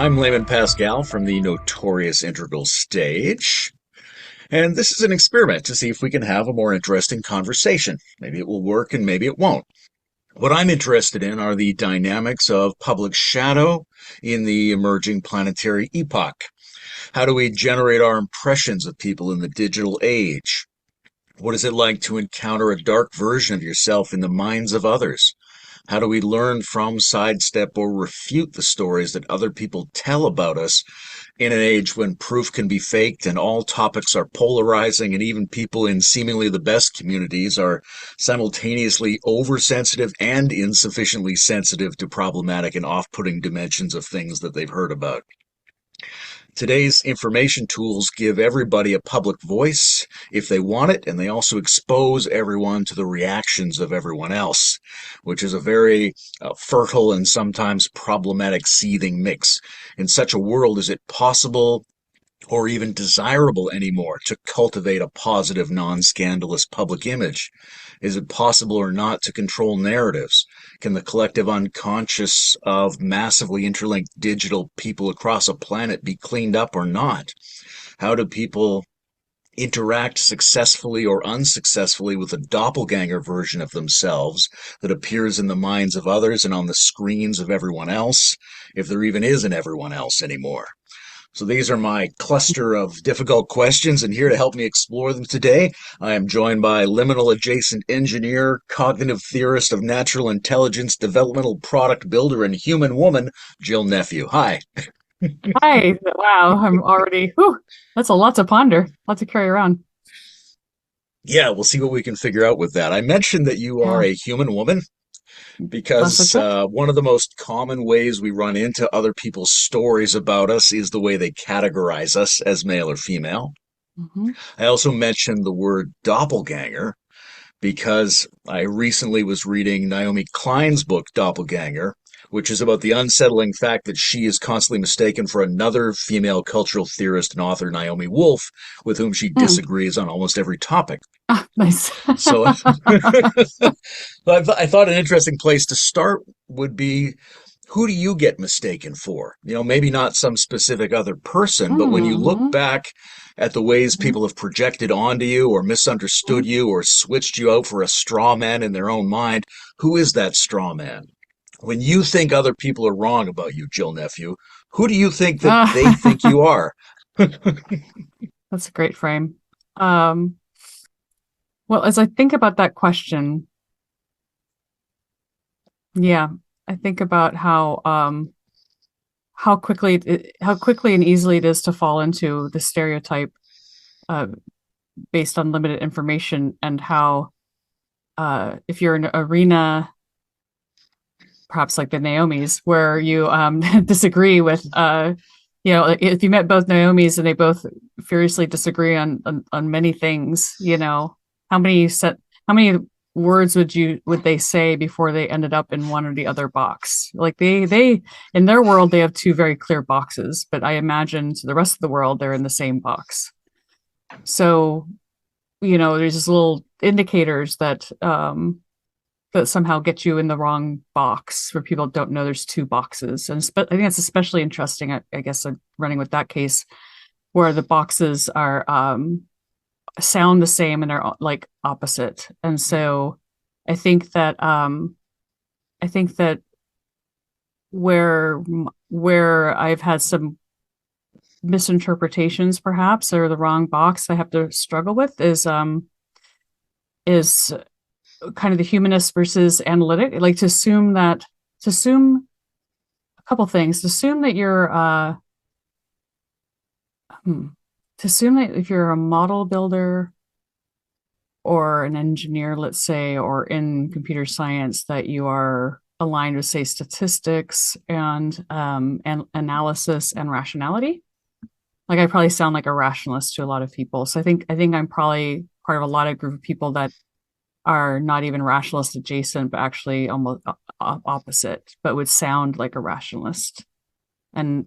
I'm Layman Pascal from the notorious integral stage, and this is an experiment to see if we can have a more interesting conversation. Maybe it will work and maybe it won't. What I'm interested in are the dynamics of public shadow in the emerging planetary epoch. How do we generate our impressions of people in the digital age? What is it like to encounter a dark version of yourself in the minds of others? How do we learn from, sidestep, or refute the stories that other people tell about us in an age when proof can be faked and all topics are polarizing and even people in seemingly the best communities are simultaneously oversensitive and insufficiently sensitive to problematic and off-putting dimensions of things that they've heard about? Today's information tools give everybody a public voice if they want it, and they also expose everyone to the reactions of everyone else, which is a very fertile and sometimes problematic seething mix. In such a world, is it possible or even desirable anymore to cultivate a positive, non-scandalous public image? Is it possible or not to control narratives? Can the collective unconscious of massively interlinked digital people across a planet be cleaned up or not? How do people interact successfully or unsuccessfully with a doppelganger version of themselves that appears in the minds of others and on the screens of everyone else, if there even is an everyone else anymore? So these are my cluster of difficult questions, and here to help me explore them today, I am joined by liminal adjacent engineer, cognitive theorist of natural intelligence, developmental product builder, and human woman, Jill Nephew. Hi. Hi. Wow. I'm already, whew, that's a lot to ponder, lot to carry around. Yeah, we'll see what we can figure out with that. I mentioned that you are Yeah. a human woman That's a because check. one of the most common ways we run into other people's stories about us is the way they categorize us as male or female. Hmm. I also mentioned the word doppelganger because I recently was reading Naomi Klein's book, Doppelganger, which is about the unsettling fact that she is constantly mistaken for another female cultural theorist and author, Naomi Wolf, with whom she Mm. disagrees on almost every topic. Ah, nice. So I thought an interesting place to start would be, who do you get mistaken for? Maybe not some specific other person, but when you look Hmm. back at the ways people have projected onto you or misunderstood you or switched you out for a straw man in their own mind, who is that straw man? When you think other people are wrong about you, Jill Nephew, who do you think that they think you are? That's a great frame. Um, well, as I think about that question, yeah, I think about how quickly and easily it is to fall into the stereotype uh, based on limited information, and how if you're in an arena, perhaps like the Naomis, where you disagree with if you met both Naomis and they both furiously disagree on many things, how many set how many words would they say before they ended up in one or the other box? Like they in their world they have two very clear boxes, but I imagine to the rest of the world they're in the same box. So, there's just little indicators that somehow get you in the wrong box where people don't know there's two boxes. And I think that's especially interesting. I guess I'm running with that case where the boxes are sound the same and they're like opposite. And so I think that I think that where where I've had some misinterpretations perhaps or the wrong box I have to struggle with is kind of the humanist versus analytic, like to assume a couple things, to assume that you're to assume that if you're a model builder or an engineer, let's say, or in computer science, that you are aligned with, say, statistics and analysis and rationality. Like I probably sound like a rationalist to a lot of people. So I think I'm probably part of a lot of group of people that are not even rationalist adjacent, but actually almost opposite, but would sound like a rationalist. And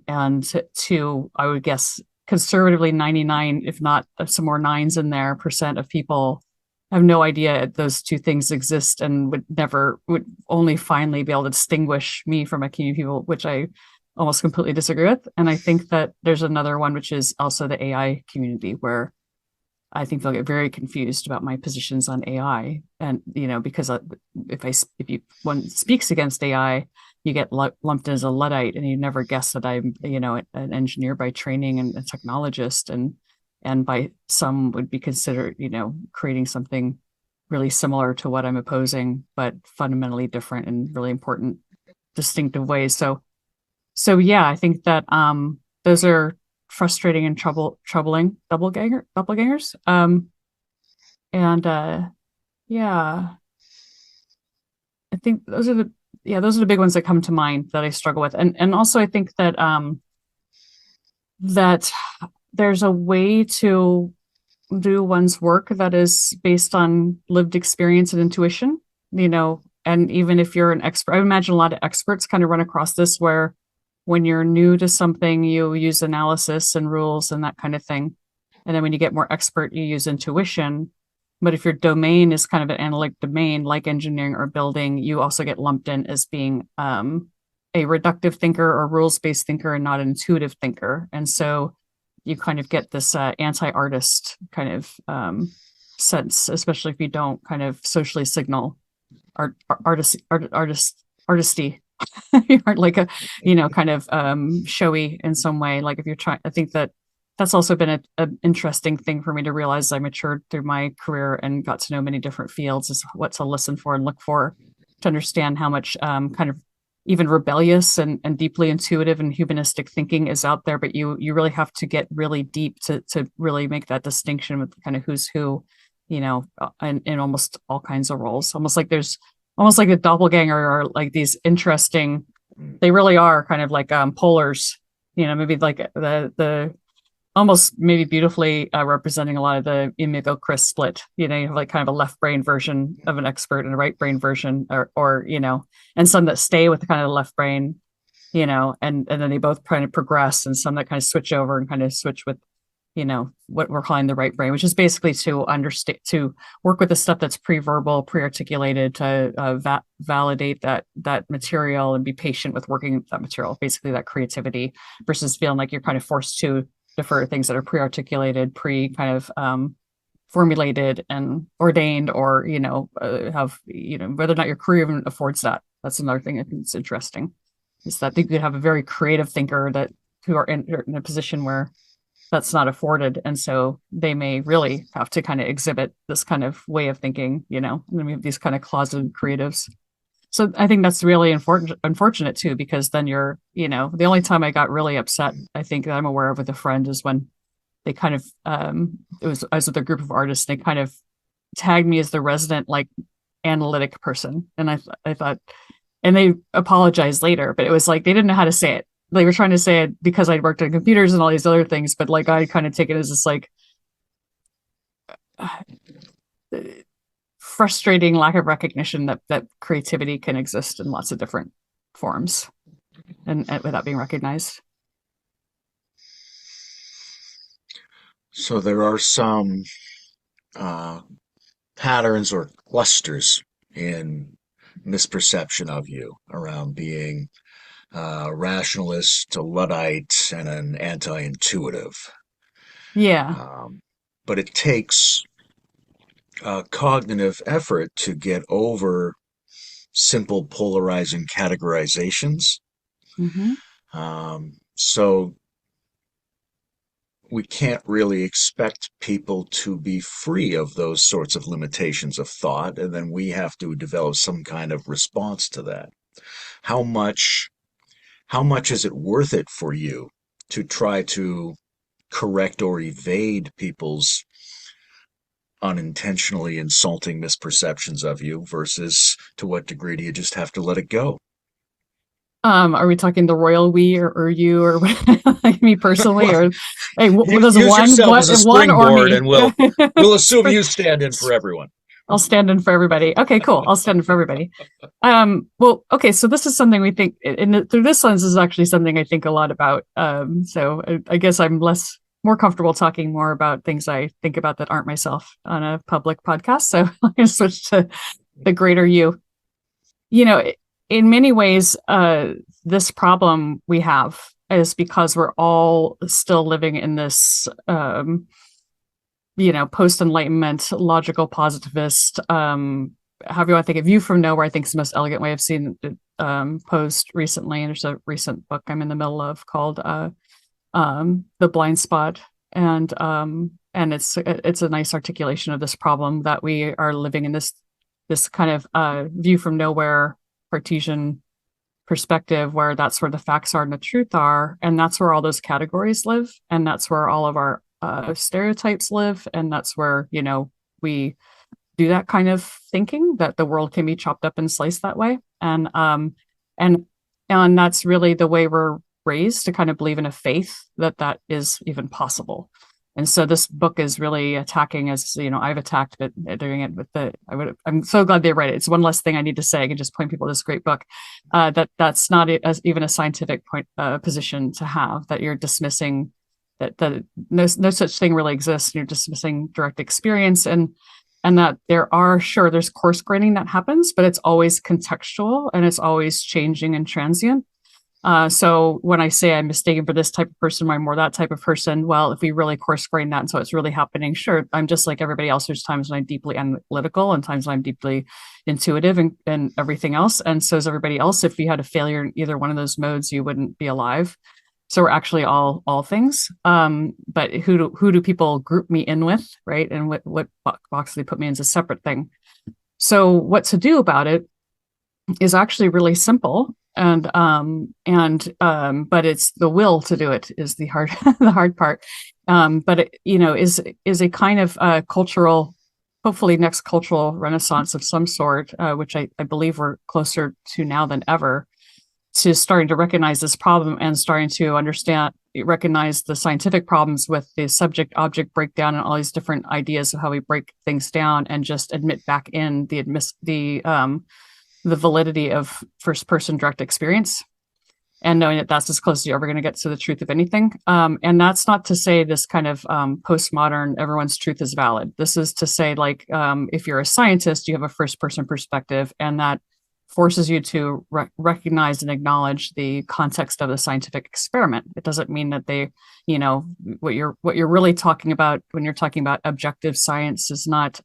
to, I would guess, conservatively 99, if not some more nines in there, percent of people have no idea those two things exist and would only finally be able to distinguish me from a community of people, which I almost completely disagree with. And I think that there's another one, which is also the AI community, where I think they'll get very confused about my positions on AI. And, because if you one speaks against AI, you get lumped as a Luddite, and you never guess that I'm, an engineer by training and a technologist, and by some would be considered, creating something really similar to what I'm opposing, but fundamentally different in really important, distinctive ways. So yeah, I think that those are frustrating and troubling doppelgangers. And yeah, I think those are the big ones that come to mind that I struggle with. And also I think that that there's a way to do one's work that is based on lived experience and intuition, and even if you're an expert, I imagine a lot of experts kind of run across this, where when you're new to something, you use analysis and rules and that kind of thing. And then when you get more expert, you use intuition. But if your domain is kind of an analytic domain, like engineering or building, you also get lumped in as being a reductive thinker or rules-based thinker and not an intuitive thinker. And so you kind of get this anti-artist kind of sense, especially if you don't kind of socially signal artisty. You aren't like a, kind of showy in some way. Like if you're trying, I think that's also been an interesting thing for me to realize. I matured through my career and got to know many different fields, is what to listen for and look for, to understand how much kind of even rebellious and deeply intuitive and humanistic thinking is out there. But you really have to get really deep to really make that distinction with kind of who's who, in almost all kinds of roles. Almost like a doppelganger, or like these interesting, they really are kind of like polars, maybe like the almost maybe beautifully representing a lot of the Amigo Chris split. You have like kind of a left brain version of an expert and a right brain version, or and some that stay with the kind of the left brain, and then they both kind of progress, and some that kind of switch over and kind of switch with, what we're calling the right brain, which is basically to understand, to work with the stuff that's pre-verbal, pre-articulated, to validate that material and be patient with working with that material, basically that creativity, versus feeling like you're kind of forced to defer things that are pre-articulated, kind of formulated and ordained, or have, whether or not your career even affords that. That's another thing I think is interesting, is that you could have a very creative thinker who are in a position where that's not afforded, and so they may really have to kind of exhibit this kind of way of thinking, and then we have these kind of closeted creatives. So I think that's really unfortunate too, because then you're, the only time I got really upset, I think, that I'm aware of with a friend, is when they kind of, I was with a group of artists, and they kind of tagged me as the resident, like, analytic person. And I thought, and they apologized later, but it was like, they didn't know how to say it. They were trying to say it because I'd worked on computers and all these other things, but like, I kind of take it as this like frustrating lack of recognition that creativity can exist in lots of different forms and without being recognized. So there are some uh, patterns or clusters in misperception of you around being rationalist, a Luddite, and an anti-intuitive. Yeah. Um, but it takes cognitive effort to get over simple polarizing categorizations. Mm-hmm. So we can't really expect people to be free of those sorts of limitations of thought, and then we have to develop some kind of response to that. How much is it worth it for you to try to correct or evade people's unintentionally insulting misperceptions of you, versus to what degree do you just have to let it go? Are we talking the royal we, or you, or like me personally, Well, or hey, does use yourself as a one or springboard, me? and we'll assume you stand in for everyone. I'll stand in for everybody. Okay, cool. I'll stand in for everybody. Well, okay. So this is something we think, through this lens, is actually something I think a lot about. So I guess I'm more comfortable talking more about things I think about that aren't myself on a public podcast. So I'm going to switch to the greater you. In many ways, this problem we have is because we're all still living in this post-enlightenment logical positivist, however you want to think of view from nowhere. I think is the most elegant way I've seen it posed recently. And there's a recent book I'm in the middle of called The Blind Spot, and it's a nice articulation of this problem that we are living in this kind of view from nowhere Cartesian perspective, where that's where the facts are and the truth are, and that's where all those categories live, and that's where all of our stereotypes live, and that's where we do that kind of thinking, that the world can be chopped up and sliced that way, and that's really the way we're raised, to kind of believe in a faith that is even possible. And so this book is really attacking, as I've attacked, but doing it with I'm so glad they read it. It's one less thing I need to say. I can just point people to this great book. That's not even a scientific position to have, that you're dismissing that no such thing really exists. And you're dismissing direct experience, and that there's course grading that happens, but it's always contextual and it's always changing and transient. So when I say I'm mistaken for this type of person, I'm more that type of person. Well, if we really course grain that, and so it's really happening, sure, I'm just like everybody else. There's times when I'm deeply analytical and times when I'm deeply intuitive and everything else. And so is everybody else. If you had a failure in either one of those modes, you wouldn't be alive. So we're actually all things. But who do people group me in with, right? And what box they put me in is a separate thing. So what to do about it is actually really simple. But it's the will to do it is the hard the hard part. But it, is a kind of cultural, hopefully next cultural renaissance of some sort, which I believe we're closer to now than ever, to starting to recognize this problem and starting to recognize the scientific problems with the subject object breakdown and all these different ideas of how we break things down, and just admit back in the validity of first person direct experience, and knowing that that's as close as you're ever going to get to the truth of anything. And that's not to say this kind of postmodern, everyone's truth is valid. This is to say, like, if you're a scientist, you have a first person perspective, and that forces you to recognize and acknowledge the context of the scientific experiment. It doesn't mean that what you're really talking about when you're talking about objective science is not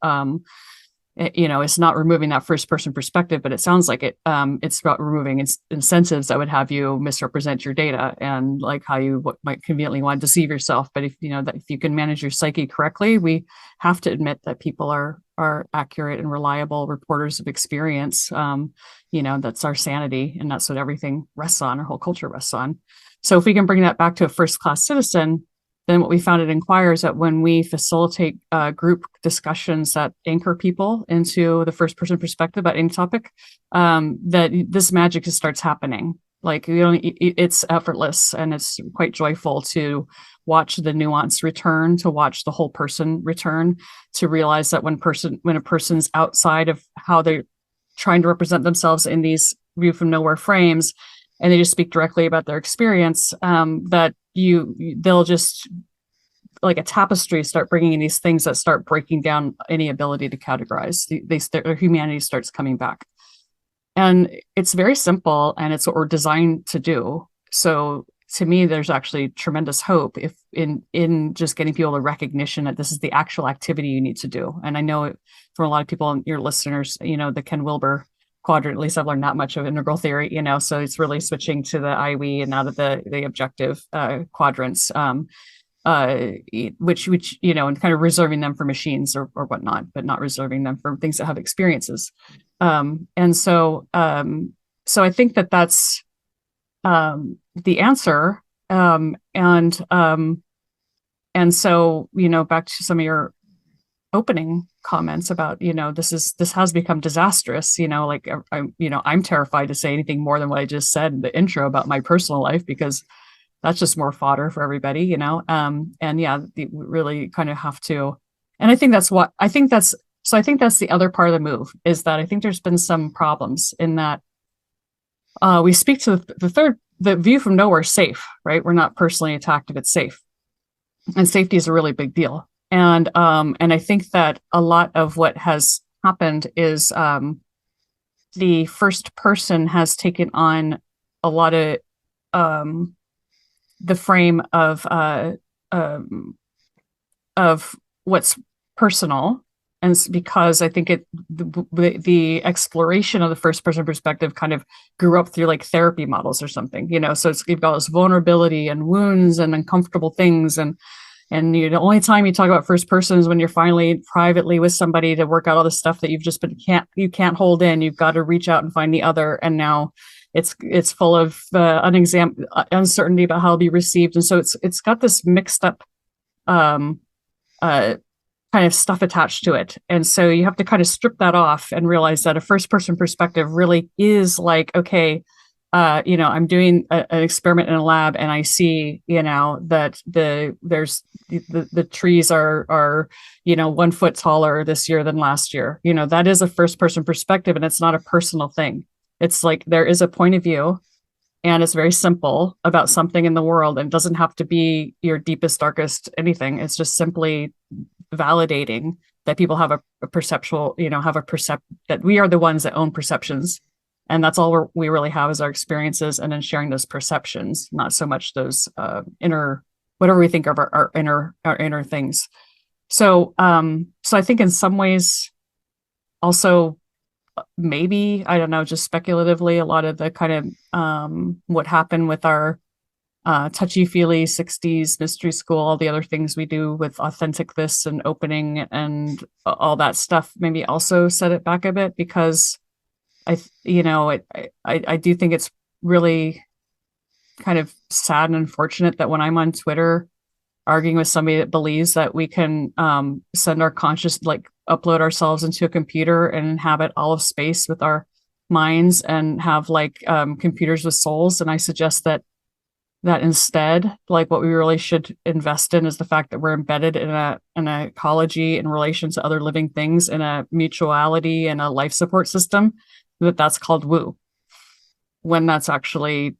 it's not removing that first person perspective, but it sounds like it's about removing incentives that would have you misrepresent your data, and like how you might conveniently want to deceive yourself. But if you can manage your psyche correctly, we have to admit that people are accurate and reliable reporters of experience. That's our sanity, and that's what everything rests on, our whole culture rests on. So if we can bring that back to a first class citizen, then what we found at Inqwire is that when we facilitate group discussions that anchor people into the first person perspective about any topic, that this magic just starts happening. Like, it's effortless, and it's quite joyful to watch the nuance return, to watch the whole person return, to realize that when a person's outside of how they're trying to represent themselves in these view from nowhere frames, and they just speak directly about their experience, that they'll just, like a tapestry, start bringing in these things that start breaking down any ability to categorize. Their humanity starts coming back. And it's very simple, and it's what we're designed to do. So to me, there's actually tremendous hope if in just getting people the recognition that this is the actual activity you need to do. And I know from a lot of people and your listeners, the Ken Wilber quadrant, at least I've learned not much of integral theory, so it's really switching to the IWE and out of the objective quadrants, which and kind of reserving them for machines or whatnot, but not reserving them for things that have experiences. So I think that's the answer. And so, back to some of your opening comments about, this has become disastrous, I'm terrified to say anything more than what I just said in the intro about my personal life, because that's just more fodder for everybody, we really kind of have to. And I think that's the other part of the move, is that I think there's been some problems in that we speak to the view from nowhere safe, right? We're not personally attacked if it's safe. And safety is a really big deal. And I think that a lot of what has happened is the first person has taken on a lot um, the frame um, of what's personal. And it's because I think the exploration of the first person perspective kind of grew up through like therapy models or something, you know. So it's you've got this vulnerability and wounds and uncomfortable things, and the only time you talk about first person is when you're finally privately with somebody to work out all the stuff that you've just been can't hold in. You've got to reach out and find the other, and now it's full of uncertainty about how it'll be received, and so it's got this mixed up um, uh, kind of stuff attached to it. And so you have to kind of strip that off and realize that a first person perspective really is like, okay, I'm doing an experiment in a lab and I see, that the trees are, 1 foot taller this year than last year. That is a first person perspective, and it's not a personal thing. It's like there is a point of view, and it's very simple about something in the world, and it doesn't have to be your deepest, darkest anything. It's just simply validating that people have a perceptual, that we are the ones that own perceptions, and that's all we really have is our experiences, and then sharing those perceptions, not so much those inner, whatever we think of our inner things. So I think in some ways also, maybe, I don't know, just speculatively, a lot of the kind of what happened with our touchy-feely 60s mystery school, all the other things we do with authentic this and opening and all that stuff, maybe also set it back a bit, because I do think it's really kind of sad and unfortunate that when I'm on Twitter arguing with somebody that believes that we can send our conscious, like upload ourselves into a computer and inhabit all of space with our minds and have like computers with souls. And I suggest that instead, like what we really should invest in is the fact that we're embedded in an ecology in relation to other living things, in a mutuality and a life support system, that's called woo, when that's actually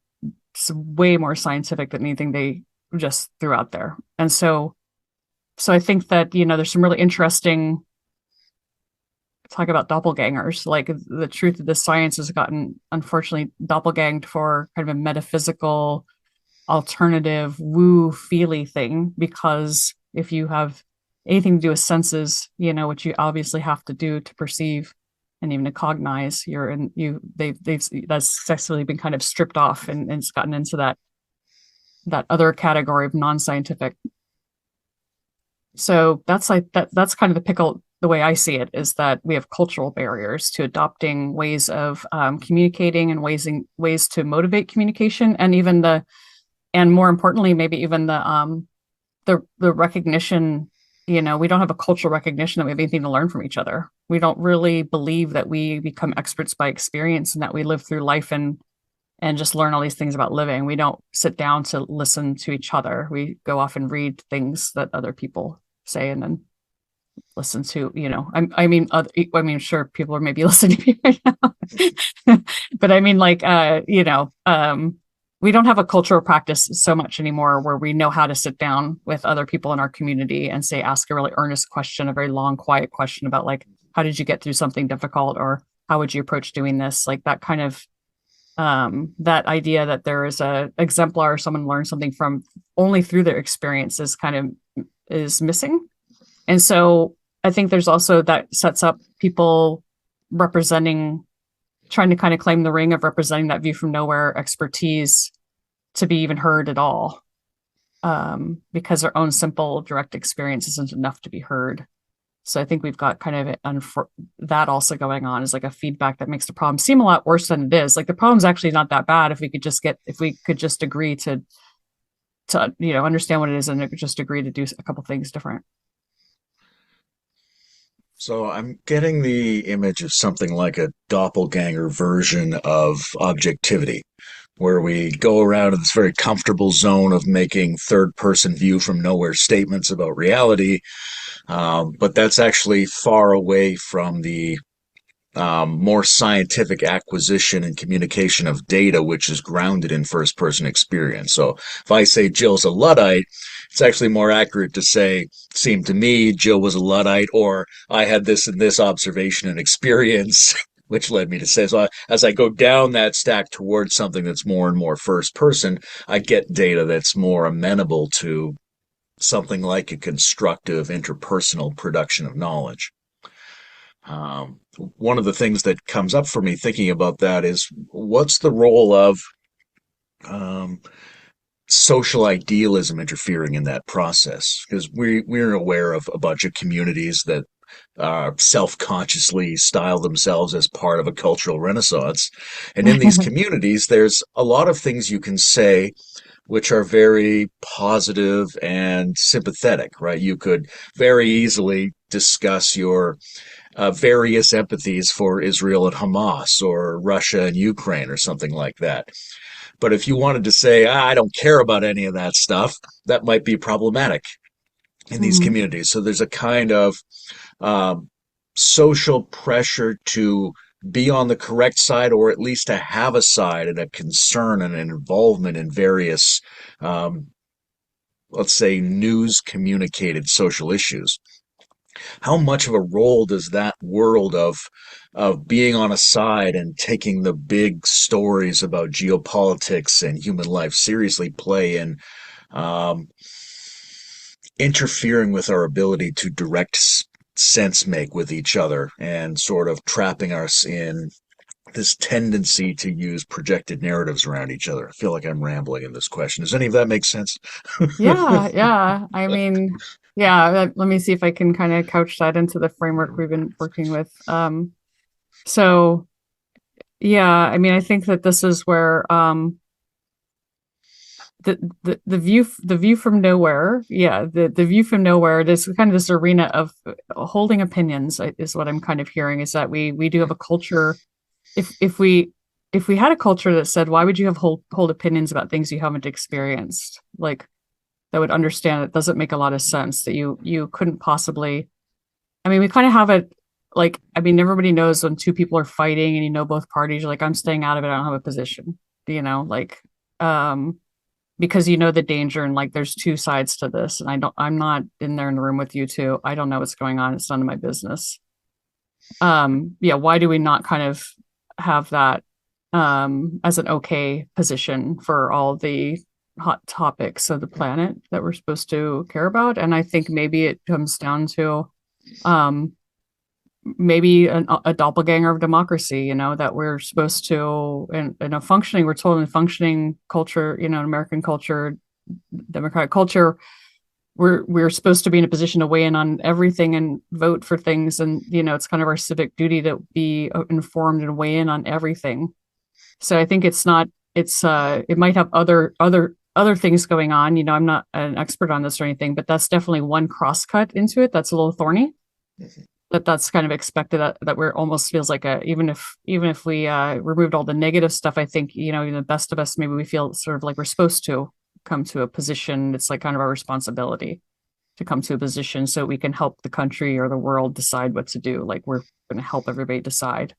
way more scientific than anything they just threw out there. And so I think that, there's some really interesting talk about doppelgangers. Like the truth of the science has gotten, unfortunately, doppelganged for kind of a metaphysical alternative woo feely thing, because if you have anything to do with senses, what you obviously have to do to perceive and even to cognize, they've that's successfully been kind of stripped off, and it's gotten into that other category of non-scientific. So that's like that's kind of the pickle. The way I see it is that we have cultural barriers to adopting ways of communicating and ways to motivate communication, and more importantly, maybe even the recognition. We don't have a cultural recognition that we have anything to learn from each other. We don't really believe that we become experts by experience, and that we live through life and just learn all these things about living. We don't sit down to listen to each other. We go off and read things that other people say, and then listen to, I mean, sure, people are maybe listening to me right now, but I mean, like, we don't have a cultural practice so much anymore where we know how to sit down with other people in our community and ask a really earnest question, a very long, quiet question about like, how did you get through something difficult? Or how would you approach doing this? Like that kind of, that idea that there is a exemplar, someone learns something from only through their experience is missing. And so I think there's also that sets up people trying to kind of claim the ring of representing that view from nowhere expertise to be even heard at all, because their own simple direct experience isn't enough to be heard. So I think we've got kind of that also going on, is like a feedback that makes the problem seem a lot worse than it is. Like the problem's actually not that bad if we could just agree to understand what it is and just agree to do a couple things different. So I'm getting the image of something like a doppelganger version of objectivity, where we go around in this very comfortable zone of making third person view from nowhere statements about reality. But that's actually far away from the more scientific acquisition and communication of data, which is grounded in first person experience. So if I say Jill's a Luddite, it's actually more accurate to say, seemed to me Jill was a Luddite, or I had this and this observation and experience. which led me to say, so as I go down that stack towards something that's more and more first person, I get data that's more amenable to something like a constructive interpersonal production of knowledge. One of the things that comes up for me thinking about that is what's the role of um, social idealism interfering in that process? Because we're aware of a bunch of communities that self-consciously style themselves as part of a cultural renaissance. And in these communities, there's a lot of things you can say which are very positive and sympathetic, right? You could very easily discuss your various empathies for Israel and Hamas or Russia and Ukraine or something like that. But if you wanted to say, I don't care about any of that stuff, that might be problematic in these Mhm. communities. So there's a kind of um, social pressure to be on the correct side, or at least to have a side and a concern and an involvement in various, um, let's say, news communicated social issues. How much of a role does that world of being on a side and taking the big stories about geopolitics and human life seriously play in um, interfering with our ability to direct sense make with each other and sort of trapping us in this tendency to use projected narratives around each other? I feel like I'm rambling in this question. Does any of that make sense? Yeah, yeah. I mean, yeah, let me see if I can kind of couch that into the framework we've been working with. So yeah, I mean, I think that this is where the view from nowhere, yeah, the view from nowhere, this kind of this arena of holding opinions is what I'm kind of hearing, is that we do have a culture. If we had a culture that said, why would you have hold opinions about things you haven't experienced? Like, that would understand it doesn't make a lot of sense, that you couldn't possibly. I mean, we kind of have it, like, I mean, everybody knows when two people are fighting and both parties, you're like, I'm staying out of it, I don't have a position, like, um because the danger, and like there's two sides to this, and I'm not in there in the room with you two, I don't know what's going on, it's none of my business. Yeah, why do we not kind of have that as an okay position for all the hot topics of the planet that we're supposed to care about? And I think maybe it comes down to um maybe a doppelganger of democracy, that we're supposed to, in a functioning, we're told in a functioning culture, American culture, democratic culture, we're supposed to be in a position to weigh in on everything and vote for things, and it's kind of our civic duty to be informed and weigh in on everything. So I think it might have other things going on. I'm not an expert on this or anything, but that's definitely one crosscut into it that's a little thorny, that's kind of expected, that we're almost feels like a, even if we removed all the negative stuff, I think even the best of us, maybe we feel sort of like we're supposed to come to a position. It's like kind of our responsibility to come to a position so we can help the country or the world decide what to do. Like, we're going to help everybody decide.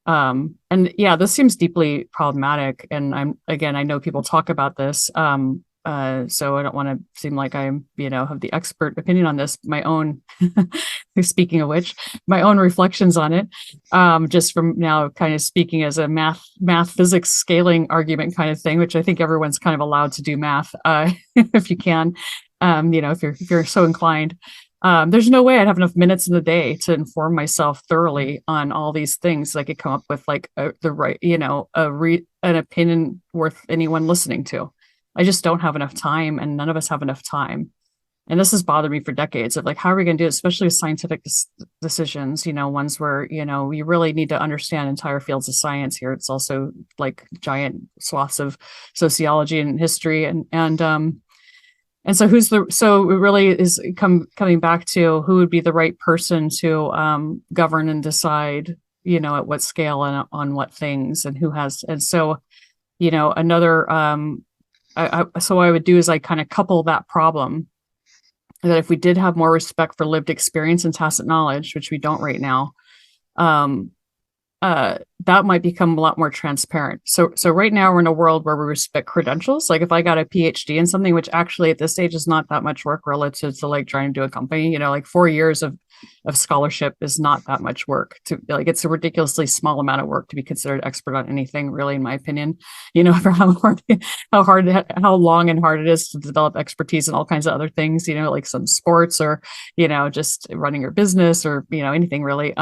And yeah, this seems deeply problematic, and I know people talk about this, so I don't want to seem like I'm have the expert opinion on this. My own speaking of which, my own reflections on it, just from now kind of speaking as a math physics scaling argument kind of thing, which I think everyone's kind of allowed to do math, if you can, if you're so inclined. There's no way I'd have enough minutes in the day to inform myself thoroughly on all these things. I could come up with like the right, an opinion worth anyone listening to. I just don't have enough time, and none of us have enough time. And this has bothered me for decades, of like, how are we going to do it, especially with scientific decisions, ones where, you really need to understand entire fields of science here. It's also like giant swaths of sociology and history, and so it really is coming back to who would be the right person to govern and decide, at what scale and on what things, and who has. And so, another, so what I would do is I kind of couple that problem, that if we did have more respect for lived experience and tacit knowledge, which we don't right now, um, that might become a lot more transparent. So right now we're in a world where we respect credentials. Like if I got a PhD in something, which actually at this stage is not that much work relative to like trying to do a company, like 4 years of scholarship is not that much work to like, it's a ridiculously small amount of work to be considered expert on anything, really, in my opinion, for how long and hard it is to develop expertise in all kinds of other things, like some sports or, just running your business or, anything really.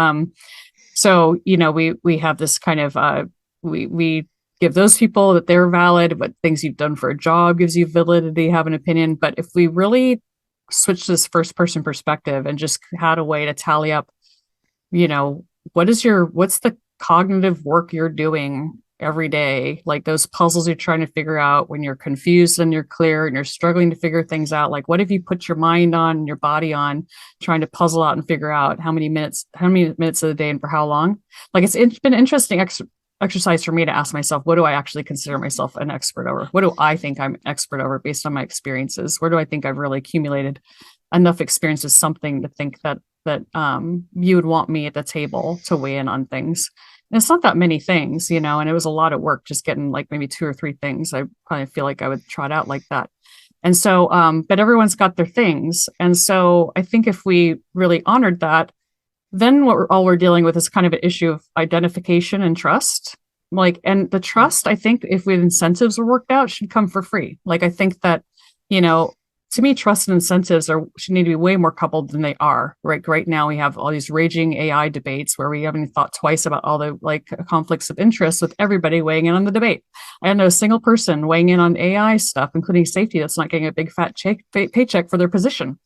So, we have this kind of we give those people that they're valid, what things you've done for a job gives you validity, have an opinion. But if we really switch to this first person perspective and just had a way to tally up, you know, what's the cognitive work you're doing every day, like those puzzles you're trying to figure out when you're confused and you're clear and you're struggling to figure things out, like what have you put your mind on and your body on trying to puzzle out and figure out how many minutes of the day and for how long. Like it's been interesting exercise for me to ask myself, what do I actually consider myself an expert over? What do I think I'm expert over based on my experiences? Where do I think I've really accumulated enough experience as something to think that you would want me at the table to weigh in on things? And it's not that many things, and it was a lot of work just getting like maybe 2 or 3 things. I probably feel like I would trot out like that. And so, but everyone's got their things. And so I think if we really honored that, then all we're dealing with is kind of an issue of identification and trust. And the trust, I think if we incentives were worked out, should come for free. Like, I think that, you know, to me, trust and incentives should need to be way more coupled than they are. Right now, we have all these raging AI debates where we haven't thought twice about all the conflicts of interest with everybody weighing in on the debate. I don't know a single person weighing in on AI stuff, including safety, that's not getting a big fat paycheck for their position.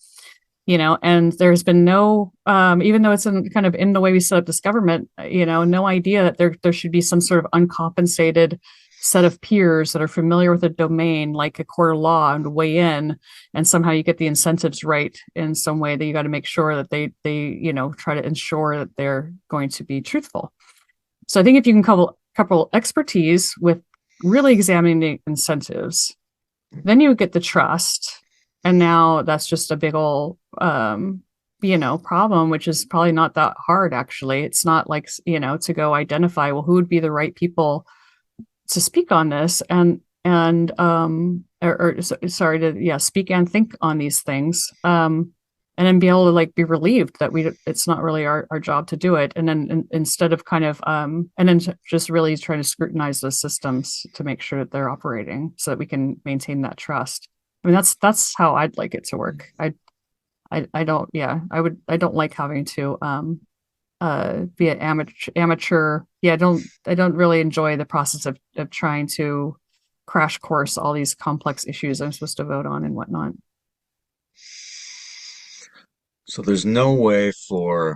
And there's been no, even though it's in the way we set up this government, no idea that there should be some sort of uncompensated set of peers that are familiar with a domain like a court of law and weigh in, and somehow you get the incentives right in some way that you got to make sure that they try to ensure that they're going to be truthful. So I think if you can couple expertise with really examining the incentives, then you get the trust. And now that's just a big old problem, which is probably not that hard. Actually, it's not like, to go identify, well, who would be the right people to speak on this speak and think on these things, and then be able to be relieved that it's not really our job to do it. And then instead of and then just really trying to scrutinize those systems to make sure that they're operating so that we can maintain that trust. I mean, that's how I'd like it to work. I don't like having to be an amateur. Yeah, I don't really enjoy the process of trying to crash course all these complex issues I'm supposed to vote on and whatnot. So there's no way for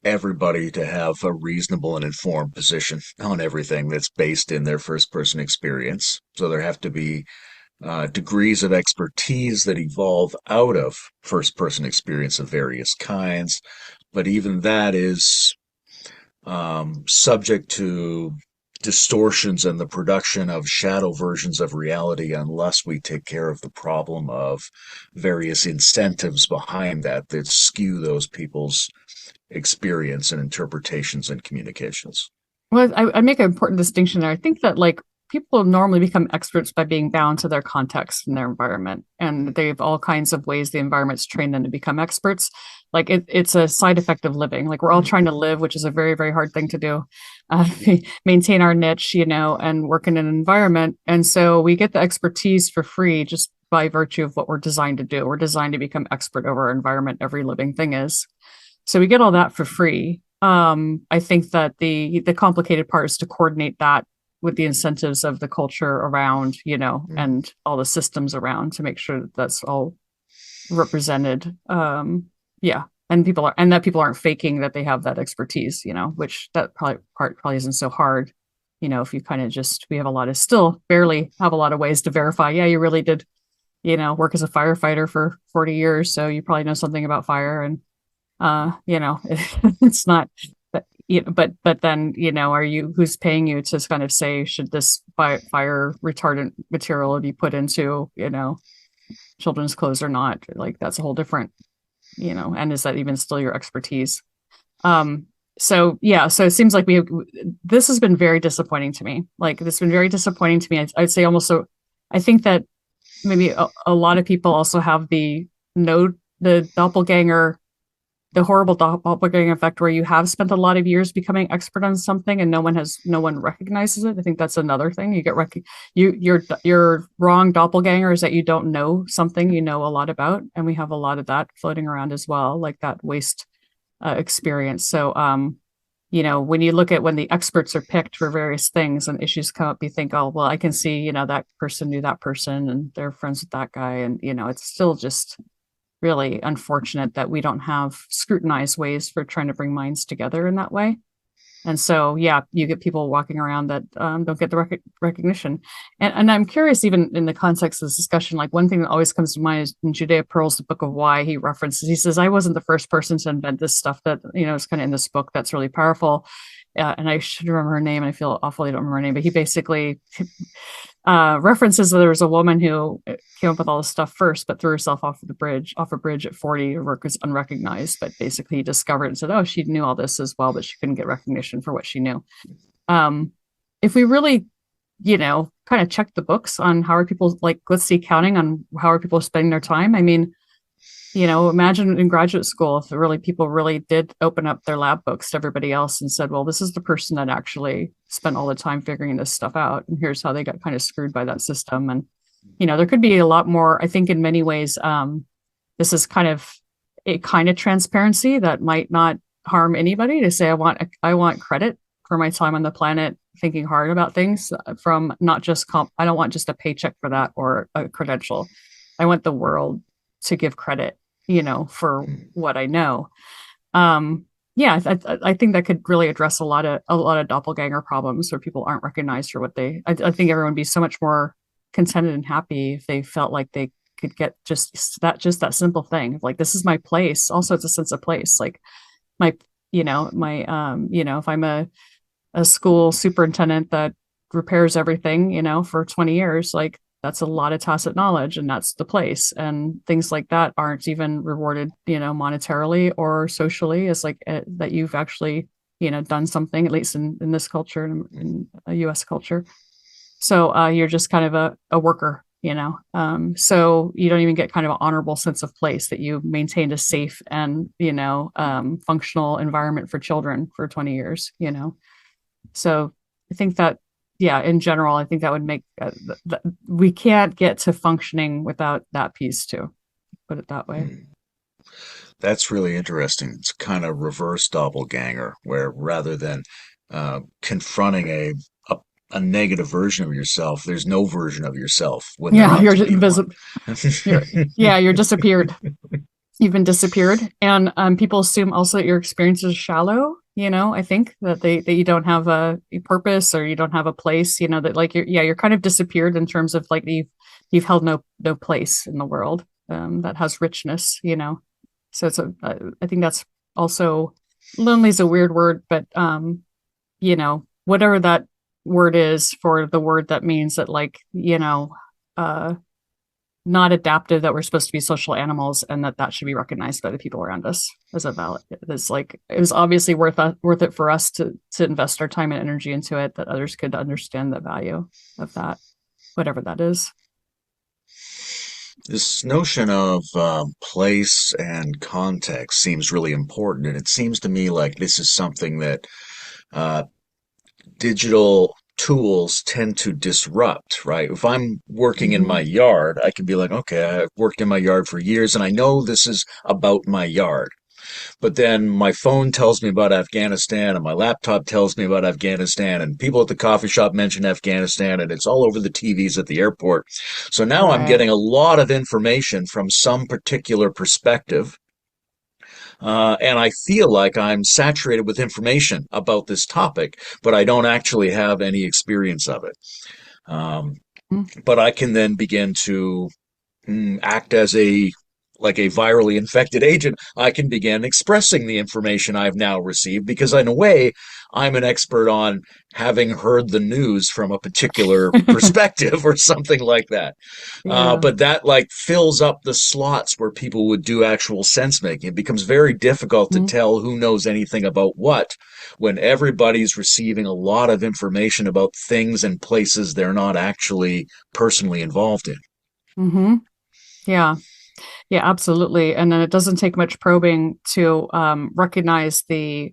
everybody to have a reasonable and informed position on everything that's based in their first person experience. So there have to be degrees of expertise that evolve out of first person experience of various kinds. But even that is subject to distortions and the production of shadow versions of reality unless we take care of the problem of various incentives behind that skew those people's experience and interpretations and communications. Well, I make an important distinction there. I think that people normally become experts by being bound to their context and their environment, and they have all kinds of ways the environment's trained them to become experts. It's a side effect of living. Like, we're all trying to live, which is a very, very hard thing to do. Maintain our niche, and work in an environment. And so we get the expertise for free just by virtue of what we're designed to do. We're designed to become expert over our environment. Every living thing is. So we get all that for free. I think that the complicated part is to coordinate that with the incentives of the culture around, and all the systems around to make sure that that's all represented. And people aren't faking that they have that expertise, which that probably isn't so hard. If you we have barely have a lot of ways to verify. Yeah, you really did, work as a firefighter for 40 years. So you probably know something about fire, and it's not, but then, are you, who's paying you to kind of say, should this fire retardant material be put into, children's clothes or not? Like, that's a whole different, and is that even still your expertise? Um, so yeah, so it seems like this has been very disappointing to me. Like this has been very disappointing to me. I'd say almost so. I think that maybe a lot of people also have the doppelganger, the horrible doppelganger effect, where you have spent a lot of years becoming expert on something and no one recognizes it. I think that's another thing. Your wrong doppelganger is that you don't know something you know a lot about, and we have a lot of that floating around as well, like that waste experience. So, when you look at when the experts are picked for various things and issues come up, you think, oh, well, I can see, that person knew that person and they're friends with that guy. And, it's still just really unfortunate that we don't have scrutinized ways for trying to bring minds together in that way. And so, yeah, you get people walking around that don't get the recognition. And I'm curious, even in the context of this discussion, like one thing that always comes to mind is in Judea Pearl's The Book of Why, he references, he says, I wasn't the first person to invent this stuff that, is kind of in this book that's really powerful. And I should remember her name. And I feel awful I don't remember her name, but he basically references that there was a woman who came up with all this stuff first, but threw herself off a bridge at 40. Her work was unrecognized, but basically he discovered and said, oh, she knew all this as well, but she couldn't get recognition for what she knew. If we really, kind of check the books on how are people, like, let's see, counting on how are people spending their time. I mean, imagine in graduate school if people really did open up their lab books to everybody else and said, well, this is the person that actually spent all the time figuring this stuff out. And here's how they got kind of screwed by that system. And, there could be a lot more, I think in many ways, this is kind of a kind of transparency that might not harm anybody to say, I want credit for my time on the planet, thinking hard about things from not just I don't want just a paycheck for that or a credential. I want the world to give credit, for what I know. Yeah, I think that could really address a lot of doppelganger problems where people aren't recognized for what I think everyone would be so much more contented and happy if they felt like they could get just that simple thing. Like, this is my place. Also, it's a sense of place. Like my, if I'm a school superintendent that repairs everything, for 20 years, like, that's a lot of tacit knowledge, and that's the place. And things like that aren't even rewarded, monetarily or socially as like that you've actually, done something, at least in this culture, in a US culture. So you're just kind of a worker, so you don't even get kind of an honorable sense of place that you maintained a safe and, functional environment for children for 20 years, So I think that, yeah, in general, I think that would make we can't get to functioning without that piece too. Put it that way. That's really interesting. It's kind of reverse doppelganger, where rather than confronting a a negative version of yourself, there's no version of yourself when there Yeah, ought you're to be one. invisible. You're disappeared. You've been disappeared, and people assume also that your experience is shallow. I think that you don't have a purpose or you don't have a place. That like you're kind of disappeared in terms of like you've held no place in the world that has richness. So I think that's also, lonely is a weird word, but whatever that word is for the word that means that, like, uh not adaptive, that we're supposed to be social animals, and that should be recognized by the people around us as a valid. It's like, it was obviously worth it for us to invest our time and energy into it, that others could understand the value of that, whatever that is. This notion of place and context seems really important, and it seems to me like this is something that uh, digital tools tend to disrupt, right? If I'm working in Mm-hmm. my yard, I can be like, okay, I've worked in my yard for years and I know this is about my yard. But then my phone tells me about Afghanistan and my laptop tells me about Afghanistan and people at the coffee shop mention Afghanistan and it's all over the TVs at the airport. So now I'm Right. getting a lot of information from some particular perspective. And I feel like I'm saturated with information about this topic, but I don't actually have any experience of it. Um, Mm-hmm. but I can then begin to act as a like a virally infected agent, I can begin expressing the information I've now received because, in a way, I'm an expert on having heard the news from a particular perspective or something like that. Yeah. But that like fills up the slots where people would do actual sense making. It becomes very difficult to Mhm. tell who knows anything about what when everybody's receiving a lot of information about things and places they're not actually personally involved in. Mhm. Yeah. Yeah, absolutely. And then it doesn't take much probing to recognize the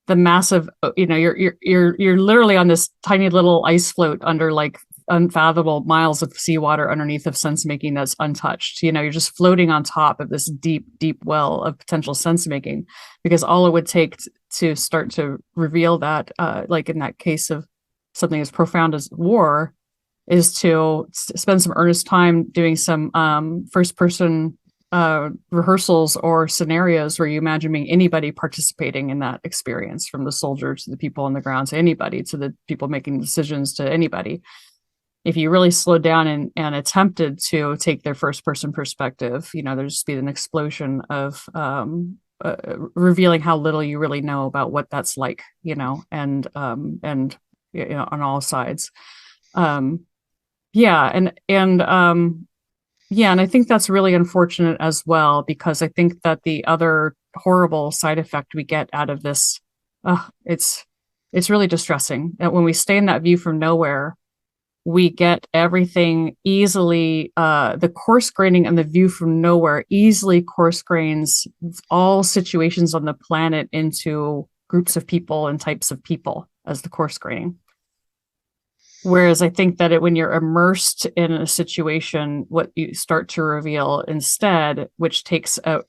massive, you're literally on this tiny little ice float under like unfathomable miles of seawater underneath of sense making that's untouched. You're just floating on top of this deep, deep well of potential sense making, because all it would take to start to reveal that, like in that case of something as profound as war, is to spend some earnest time doing some first person rehearsals or scenarios where you imagine being anybody participating in that experience, from the soldier to the people on the ground to anybody, to the people making decisions to anybody. If you really slowed down and attempted to take their first person perspective, there'd just be an explosion of revealing how little you really know about what that's like, and on all sides. Um, yeah, and I think that's really unfortunate as well, because I think that the other horrible side effect we get out of this, it's really distressing that when we stay in that view from nowhere, we get everything easily. The coarse graining and the view from nowhere easily coarse grains all situations on the planet into groups of people and types of people as the coarse graining. Whereas I think that when you're immersed in a situation, what you start to reveal instead, which takes a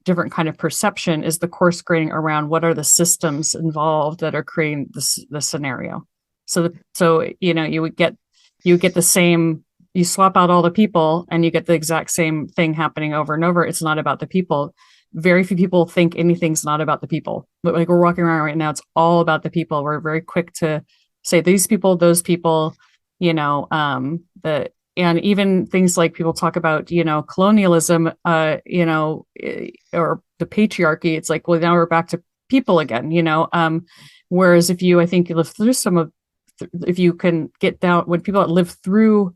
different kind of perception, is the coarse graining around what are the systems involved that are creating the scenario. So you would get the same. You swap out all the people, and you get the exact same thing happening over and over. It's not about the people. Very few people think anything's not about the people. But like we're walking around right now, it's all about the people. We're very quick to say these people, those people, and even things like people talk about, colonialism, or the patriarchy. It's like, well, now we're back to people again, whereas I think you live through if you can get down when people live through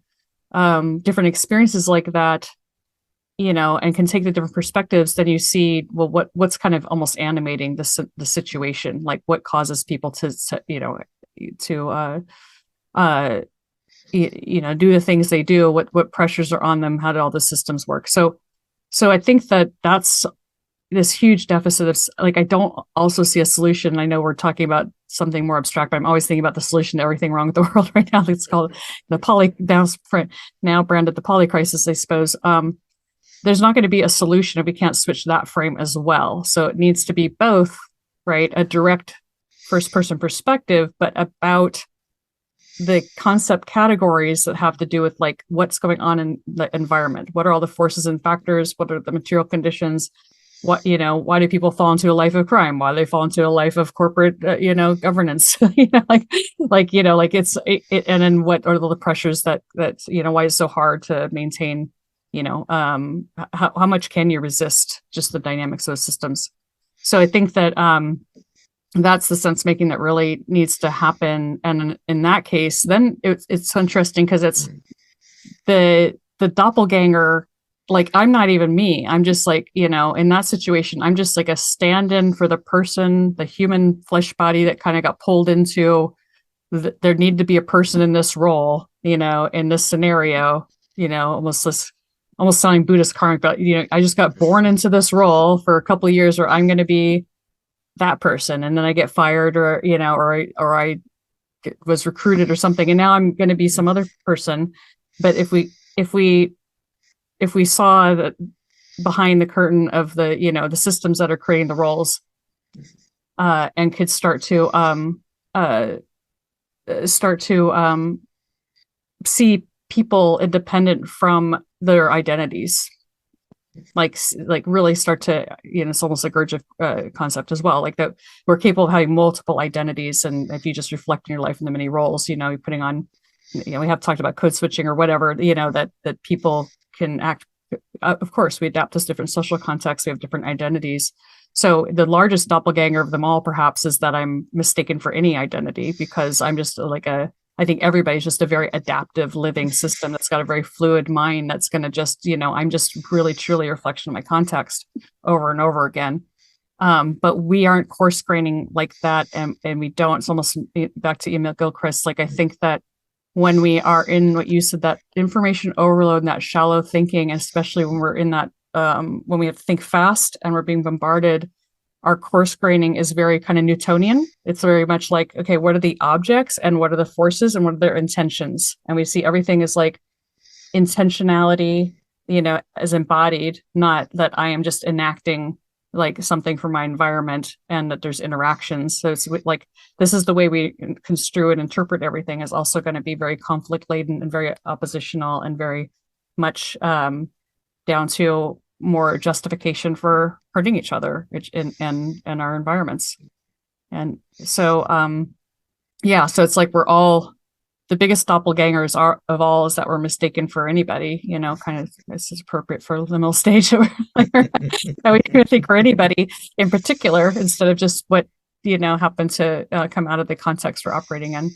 different experiences like that, and can take the different perspectives, then you see, well, what's kind of almost animating the situation, like what causes people to do the things they do, what pressures are on them, how do all the systems work. So I think that's this huge deficit of, like, I don't also see a solution. I know we're talking about something more abstract, but I'm always thinking about the solution to everything wrong with the world right now. It's called the now branded the poly crisis, I suppose. There's not going to be a solution if we can't switch that frame as well. So it needs to be both, right? A direct first person perspective, but about the concept categories that have to do with like what's going on in the environment. What are all the forces and factors? What are the material conditions? Why do people fall into a life of crime? Why do they fall into a life of corporate, governance? And then what are the pressures that why it's so hard to maintain, how much can you resist just the dynamics of those systems? So I think that that's the sense making that really needs to happen. And in that case, then it's interesting because it's the doppelganger. Like, I'm not even me. I'm just like, in that situation, I'm just like a stand-in for the person, the human flesh body that kind of got pulled into there need to be a person in this role, in this scenario, almost sounding Buddhist karmic, but I just got born into this role for a couple of years where I'm going to be that person, and then I get fired, or I was recruited or something, and now I'm going to be some other person. But if we saw that behind the curtain of the systems that are creating the roles, and could start to see people independent from their identities, like really start to, it's almost a Gurdjieff concept as well, like that we're capable of having multiple identities, and if you just reflect in your life in the many roles, you're putting on, we have talked about code switching or whatever, that people can act. Of course, we adapt to different social contexts. We have different identities. So the largest doppelganger of them all, perhaps, is that I'm mistaken for any identity because I'm just like I think everybody's just a very adaptive living system that's got a very fluid mind that's going to just, I'm just really truly a reflection of my context over and over again. But we aren't coarse graining like that. And we don't, it's almost back to Emil Gilchrist. Like, I think that when we are in what you said, that information overload and that shallow thinking, especially when we're in that, when we have to think fast and we're being bombarded, our coarse graining is very kind of Newtonian. It's very much like, okay, what are the objects and what are the forces and what are their intentions? And we see everything as like intentionality, as embodied, not that I am just enacting like something for my environment and that there's interactions. So it's like, this is the way we construe and interpret everything is also going to be very conflict laden and very oppositional and very much down to more justification for hurting each other in our environments. And so, so it's like we're all, the biggest doppelgangers of all is that we're mistaken for anybody, kind of, this is appropriate for the middle stage that we can think for anybody in particular instead of just what, happened to come out of the context we're operating in.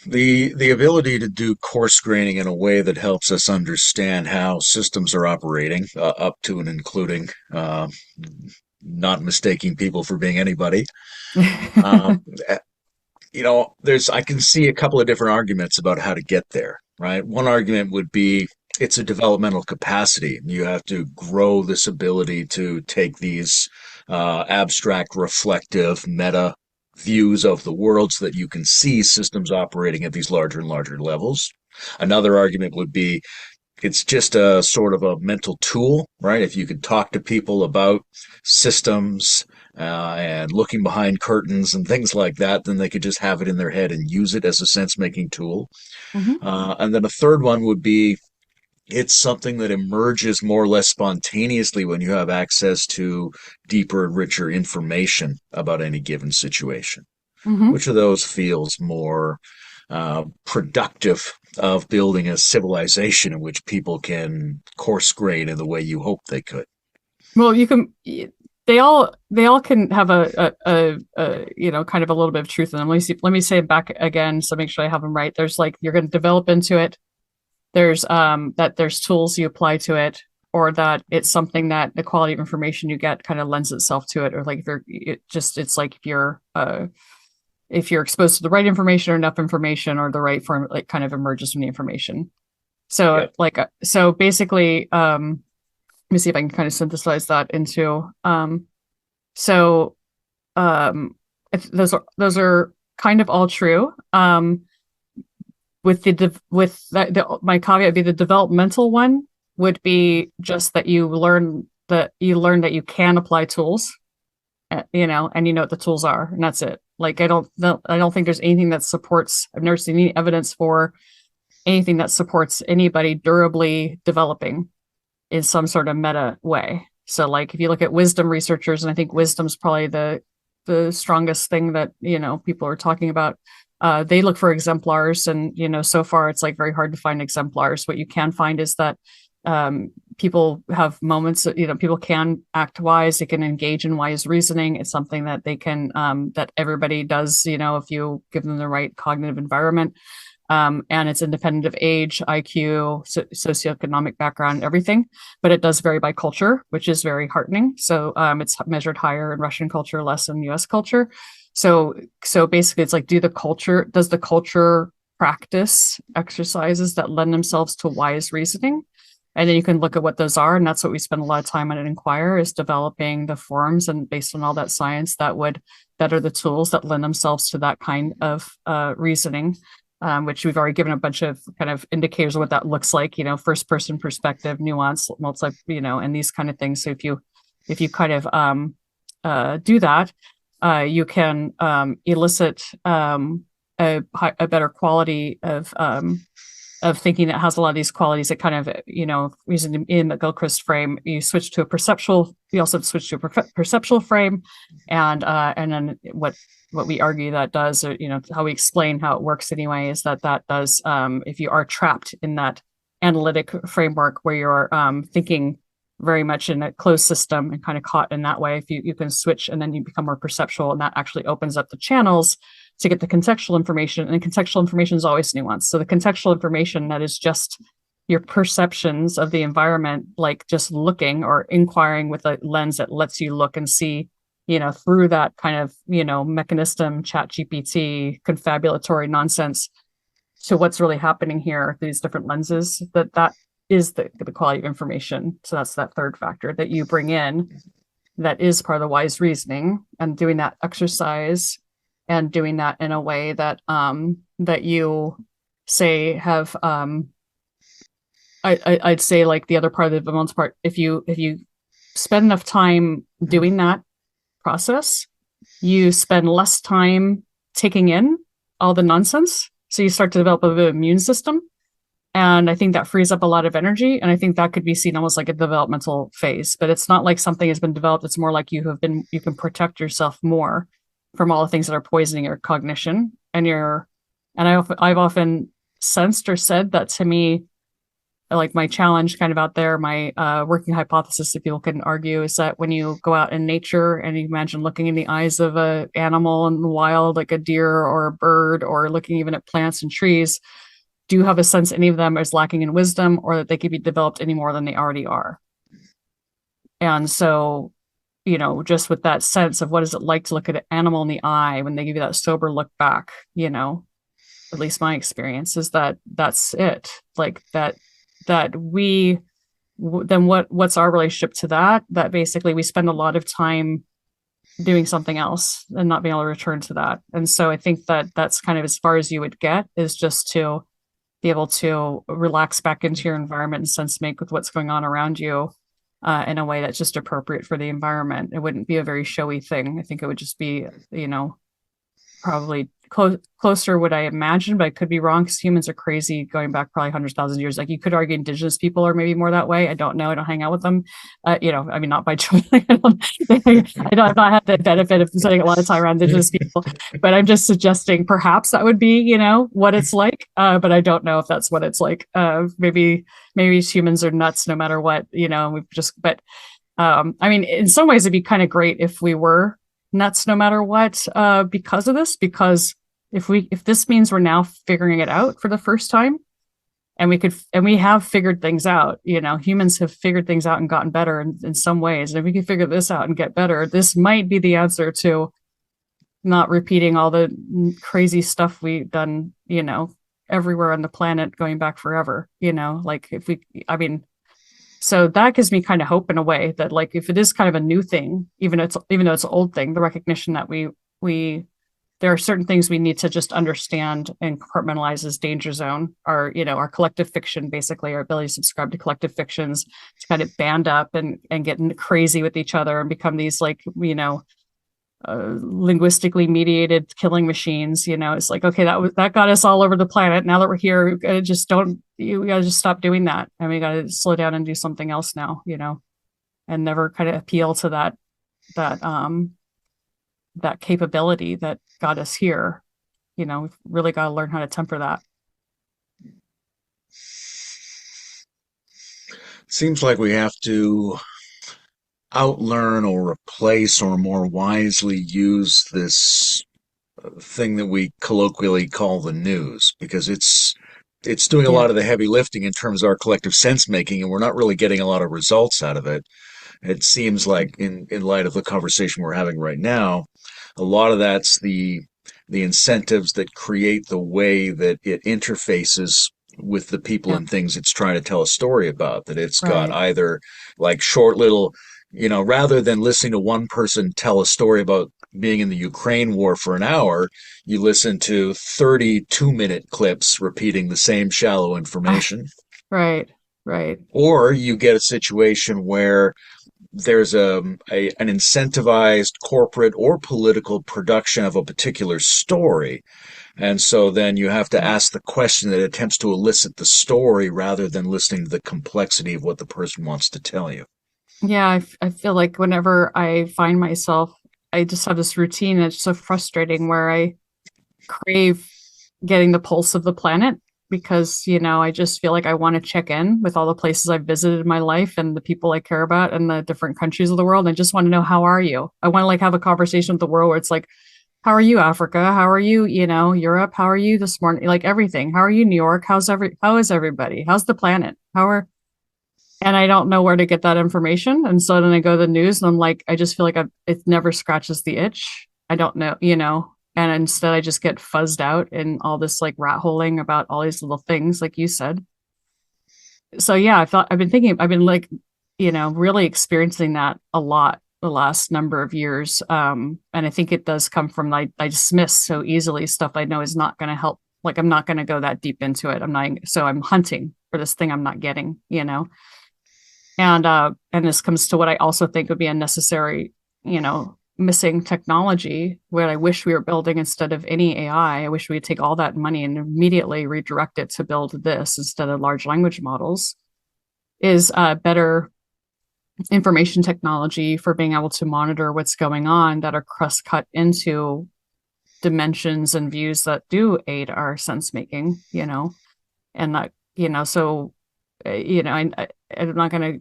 The ability to do coarse graining in a way that helps us understand how systems are operating, up to and including not mistaking people for being anybody. Um, I can see a couple of different arguments about how to get there, right? One argument would be it's a developmental capacity. You have to grow this ability to take these abstract, reflective, meta views of the world so that you can see systems operating at these larger and larger levels. Another argument would be it's just a sort of a mental tool, right? If you could talk to people about systems and looking behind curtains and things like that, then they could just have it in their head and use it as a sense-making tool. Mm-hmm. And then a third one would be it's something that emerges more or less spontaneously when you have access to deeper and richer information about any given situation. Mm-hmm. Which of those feels more productive of building a civilization in which people can course grain in the way you hope they could? Well, they all can have a kind of a little bit of truth in them. Let me say it back again so make sure I have them right. There's like you're going to develop into it. There's that there's tools you apply to it, or that it's something that the quality of information you get kind of lends itself to it, or like it's like if you're exposed to the right information or enough information or the right form, like kind of emerges from the information. So so basically, let me see if I can kind of synthesize that into, those are kind of all true. My caveat would be the developmental one would be just that you learn that you can apply tools, and you know what the tools are, and that's it. Like I don't think there's anything that supports. I've never seen any evidence for anything that supports anybody durably developing in some sort of meta way. So like if you look at wisdom researchers, and I think wisdom's probably the strongest thing that people are talking about. They look for exemplars, and so far it's like very hard to find exemplars. What you can find is that people have moments that people can act wise, they can engage in wise reasoning. It's something that they can that everybody does if you give them the right cognitive environment, and it's independent of age, IQ, socioeconomic background, everything. But it does vary by culture, which is very heartening. So it's measured higher in Russian culture, less in US culture. So basically it's like, does the culture practice exercises that lend themselves to wise reasoning? And then you can look at what those are. And that's what we spend a lot of time on at Inqwire, is developing the forms, and based on all that science, that are the tools that lend themselves to that kind of reasoning, which we've already given a bunch of kind of indicators of what that looks like, first person perspective, nuance, and these kind of things. So if you kind of do that, you can elicit a better quality of of thinking that has a lot of these qualities that kind of, using in the Gilchrist frame, you switch to a perceptual, you also switch to a perceptual frame. And then what we argue that does, or, how we explain how it works anyway, is that does, if you are trapped in that analytic framework where you're thinking very much in a closed system and kind of caught in that way, if you can switch and then you become more perceptual, and that actually opens up the channels to get the contextual information. And contextual information is always nuanced. So the contextual information that is just your perceptions of the environment, like just looking or inquiring with a lens that lets you look and see, through that kind of, mechanism, chat GPT, confabulatory nonsense, to what's really happening here, these different lenses, that is the quality of information. So that's that third factor that you bring in, that is part of the wise reasoning, and doing that exercise and doing that in a way that that you say have I'd say, like, the other part of the most part, if you spend enough time doing that process, you spend less time taking in all the nonsense. So you start to develop a bit of immune system. And I think that frees up a lot of energy. And I think that could be seen almost like a developmental phase, but it's not like something has been developed. It's more like you can protect yourself more from all the things that are poisoning your cognition. I've often sensed or said that to me, like, my challenge kind of out there, my working hypothesis, if people can argue, is that when you go out in nature and you imagine looking in the eyes of an animal in the wild, like a deer or a bird, or looking even at plants and trees, do you have a sense any of them is lacking in wisdom, or that they could be developed any more than they already are? And so, just with that sense of what is it like to look at an animal in the eye when they give you that sober look back, at least my experience is that's it. Like that we then what's our relationship to that basically we spend a lot of time doing something else and not being able to return to that. And so I think that's kind of as far as you would get, is just to be able to relax back into your environment and sense make with what's going on around you in a way that's just appropriate for the environment. It wouldn't be a very showy thing. I think it would just be, probably closer what I imagine, but I could be wrong, because humans are crazy going back probably 100,000 years. Like, you could argue indigenous people are maybe more that way. I don't know. I don't hang out with them. I mean, not by choice. I've not had the benefit of spending a lot of time around indigenous people, but I'm just suggesting perhaps that would be, what it's like. But I don't know if that's what it's like. Maybe humans are nuts no matter what, I mean, in some ways it'd be kind of great if we were nuts no matter what, because of this, because if this means we're now figuring it out for the first time, and we have figured things out, humans have figured things out and gotten better in some ways. And if we can figure this out and get better, this might be the answer to not repeating all the crazy stuff we've done, everywhere on the planet going back forever, so that gives me kind of hope in a way that, like, if it is kind of a new thing, even though it's an old thing, the recognition that we there are certain things we need to just understand and compartmentalize as danger zone, our collective fiction, basically our ability to subscribe to collective fictions, to kind of band up and get crazy with each other and become these, like, linguistically mediated killing machines. It's like, okay, that got us all over the planet. Now that we're here, we gotta just stop doing that, and we gotta slow down and do something else now, and never kind of appeal to that capability that got us here. We've really got to learn how to temper that. Seems like we have to outlearn or replace or more wisely use this thing that we colloquially call the news, because it's doing a Yeah. lot of the heavy lifting in terms of our collective sense making, and we're not really getting a lot of results out of it. It seems like, in light of the conversation we're having right now, a lot of that's the incentives that create the way that it interfaces with the people Yeah. and things it's trying to tell a story about. That it's got Right. either like short little, rather than listening to one person tell a story about being in the Ukraine war for an hour, you listen to 32-minute clips repeating the same shallow information. Right. Right. Or you get a situation where there's an incentivized corporate or political production of a particular story, And so then you have to ask the question that attempts to elicit the story rather than listening to the complexity of what the person wants to tell you. Yeah, I feel like whenever I find myself, I just have this routine that's so frustrating where I crave getting the pulse of the planet because, I just feel like I want to check in with all the places I've visited in my life and the people I care about and the different countries of the world. I just want to know, how are you? I want to like have a conversation with the world where it's like, how are you, Africa? How are you, Europe? How are you this morning? Like everything. How are you, New York? How is everybody? How's the planet? And I don't know where to get that information. And so then I go to the news and I'm like, I just feel like it never scratches the itch. I don't know, and instead I just get fuzzed out in all this like rat holing about all these little things, like you said. So yeah, I've been like, really experiencing that a lot the last number of years. And I think it does come from I dismiss so easily stuff I know is not going to help. Like I'm not going to go that deep into it. I'm hunting for this thing I'm not getting. And this comes to what I also think would be a necessary, missing technology where I wish we were building instead of any AI. I wish we would take all that money and immediately redirect it to build this instead of large language models, is better information technology for being able to monitor what's going on that are cross cut into dimensions and views that do aid our sense making, and that, so, I'm not going to,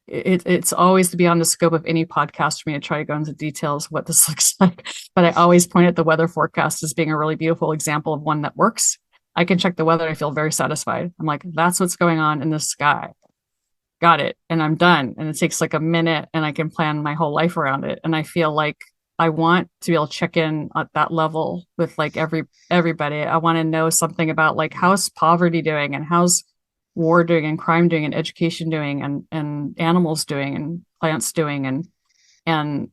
it's always beyond the scope of any podcast for me to try to go into details what this looks like. But I always point at the weather forecast as being a really beautiful example of one that works. I can check the weather. I feel very satisfied. I'm like, that's what's going on in the sky. Got it. And I'm done. And it takes like a minute and I can plan my whole life around it. And I feel like I want to be able to check in at that level with like everybody. I want to know something about like how's poverty doing and how's war doing and crime doing and education doing and animals doing and plants doing and and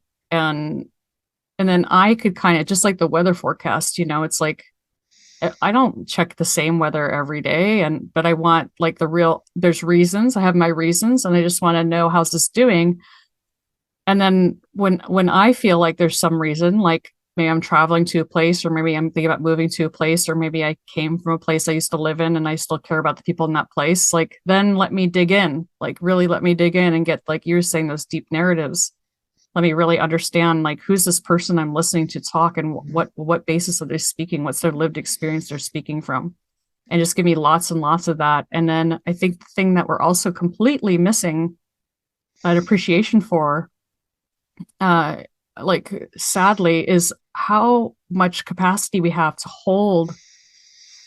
and then I could kind of just like the weather forecast, it's like I don't check the same weather every day but I want like there's reasons. I have my reasons and I just want to know how's this doing. And then when I feel like there's some reason, like maybe I'm traveling to a place, or maybe I'm thinking about moving to a place, or maybe I came from a place I used to live in and I still care about the people in that place, like then let me dig in, like really let me dig in and get, like you're saying, those deep narratives. Let me really understand like who's this person I'm listening to talk and what basis are they speaking, what's their lived experience they're speaking from, and just give me lots and lots of that. And then I think the thing that we're also completely missing an appreciation for, like sadly, is how much capacity we have to hold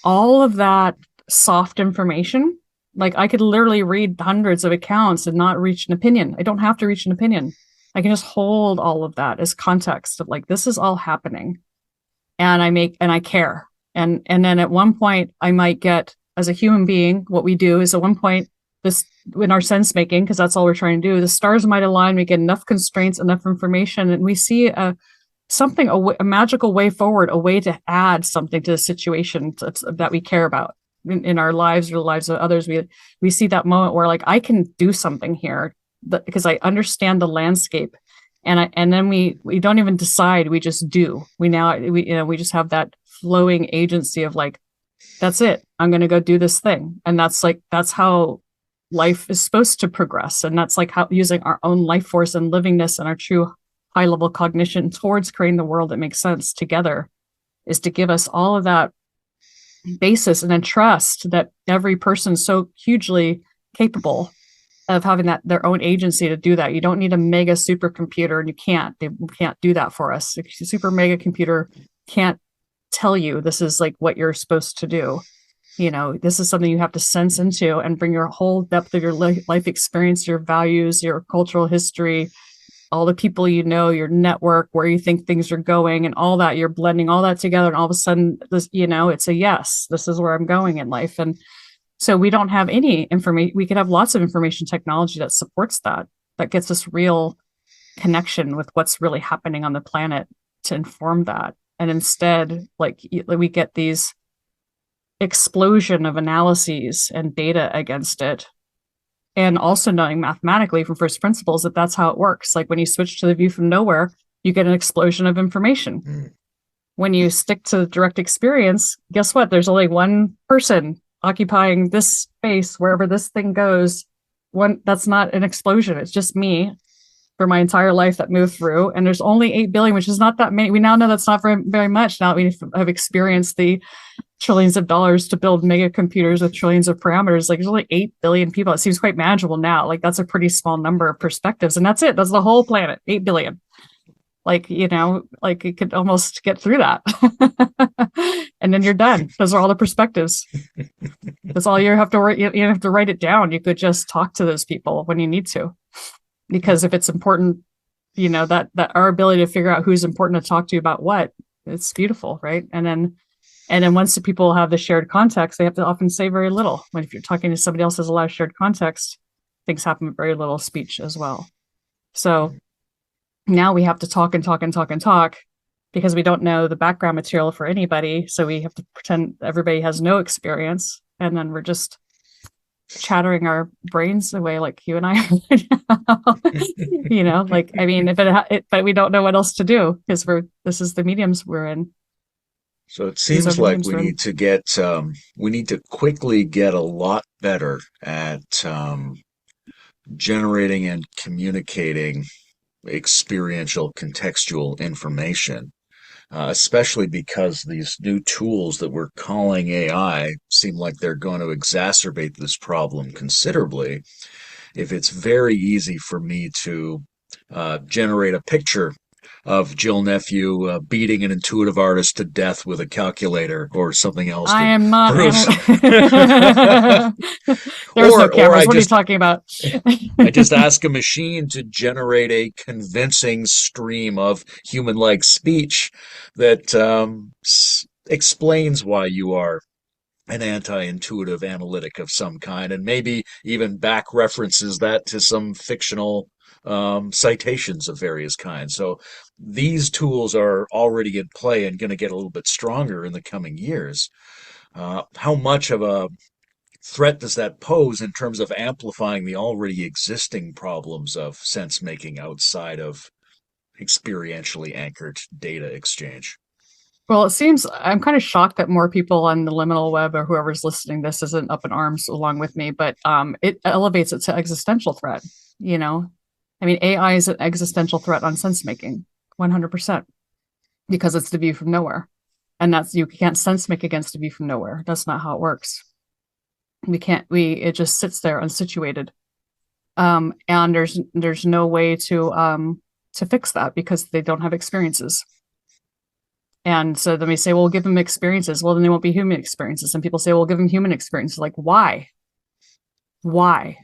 all of that soft information. Like I could literally read hundreds of accounts and not reach an opinion. I don't have to reach an opinion. I can just hold all of that as context of like, this is all happening. And I care. And then at one point I might get, as a human being, what we do is at one point, this in our sense making, because that's all we're trying to do, the stars might align, we get enough constraints, enough information, and we see a magical way forward, a way to add something to the situation that we care about in our lives or the lives of others. We see that moment where like I can do something here because I understand the landscape, and then we don't even decide, we just do. We just have that flowing agency of like, that's it, I'm going to go do this thing. And that's how life is supposed to progress. And that's like how using our own life force and livingness and our true high level cognition towards creating the world that makes sense together is to give us all of that basis, and then trust that every person's so hugely capable of having that their own agency to do that. You don't need a mega supercomputer, and they can't do that for us. A super mega computer can't tell you this is like what you're supposed to do. This is something you have to sense into and bring your whole depth of your life experience, your values, your cultural history, all the people your network, where you think things are going, and all that. You're blending all that together, and all of a sudden, it's a yes. This is where I'm going in life. And so we don't have any information. We could have lots of information technology that supports that gets us real connection with what's really happening on the planet to inform that. And instead, like we get these explosion of analyses and data against it, and also knowing mathematically from first principles that's how it works. Like when you switch to the view from nowhere, you get an explosion of information. when you stick to direct experience, guess what? There's only one person occupying this space wherever this thing goes. One, that's not an explosion. It's just me for my entire life that moved through. And there's only 8 billion, which is not that many. We now know that's not very, very much now that we have experienced the trillions of dollars to build mega computers with trillions of parameters. Like there's only 8 billion people. It seems quite manageable now. Like that's a pretty small number of perspectives. And that's it. That's the whole planet, 8 billion. Like, you know, like you could almost get through that. And then you're done. Those are all the perspectives. That's all you have to write. You don't have to write it down. You could just talk to those people when you need to. Because if it's important, you know, that our ability to figure out who's important to talk to about what, it's beautiful, right? And then once the people have the shared context, they have to often say very little. When if you're talking to somebody else who has a lot of shared context, things happen with very little speech as well. So now we have to talk and talk and talk and talk because we don't know the background material for anybody. So we have to pretend everybody has no experience. And then we're just chattering our brains away like you and I are right now. You know, like, I mean, but we don't know what else to do because this is the mediums we're in. So it seems like we need to quickly get a lot better at generating and communicating experiential contextual information, especially because these new tools that we're calling AI seem like they're going to exacerbate this problem considerably. If it's very easy for me to generate a picture of Jill Nephew beating an intuitive artist to death with a calculator or something else. I am not. There's no cameras. What are you talking about? I just ask a machine to generate a convincing stream of human-like speech that explains why you are an anti-intuitive analytic of some kind, and maybe even back references that to some fictional citations of various kinds. So these tools are already in play and going to get a little bit stronger in the coming years. How much of a threat does that pose in terms of amplifying the already existing problems of sense making outside of experientially anchored data exchange? Well, it seems I'm kind of shocked that more people on the liminal web or whoever's listening this isn't up in arms along with me, but it elevates it to existential threat. You know, I mean, AI is an existential threat on sense making, 100%, because it's the view from nowhere, and you can't sense make against the view from nowhere. That's not how it works. It just sits there unsituated, and there's no way to fix that because they don't have experiences. And so then we say, well, we'll give them experiences. Well, then they won't be human experiences. And people say, well, we'll give them human experiences. Like, why? Why?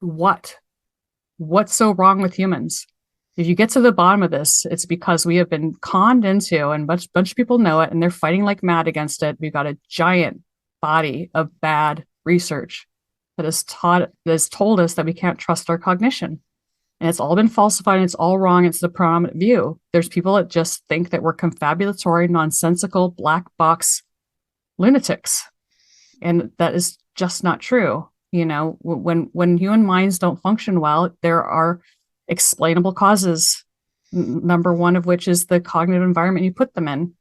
What's so wrong with humans? If you get to the bottom of this, it's because we have been conned into, and a bunch of people know it, and they're fighting like mad against it. We've got a giant body of bad research that has told us that we can't trust our cognition. And it's all been falsified and it's all wrong. It's the predominant view. There's people that just think that we're confabulatory, nonsensical, black box lunatics. And that is just not true. You know, when human minds don't function well, there are explainable causes. Number one of which is the cognitive environment you put them in.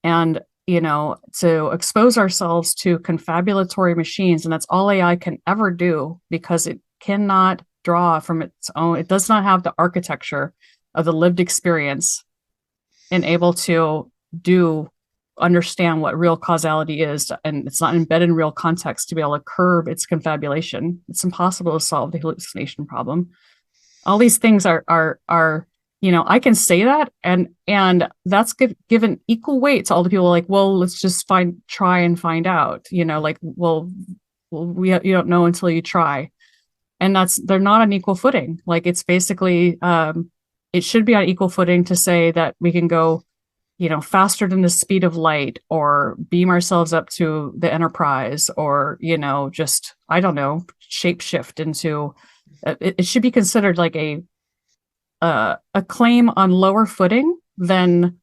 And, you know, to expose ourselves to confabulatory machines, and that's all AI can ever do because it cannot draw from its own. It does not have the architecture of the lived experience and able to understand what real causality is, and it's not embedded in real context to be able to curb its confabulation. It's impossible to solve the hallucination problem. All these things are you know, I can say that, and that's given equal weight to all the people like, well, let's just try and find out, you know, like, well you don't know until you try. And they're not on equal footing. Like, it's basically, it should be on equal footing to say that we can go, you know, faster than the speed of light, or beam ourselves up to the Enterprise, or, you know, just, I don't know, shapeshift into, it should be considered like a claim on lower footing than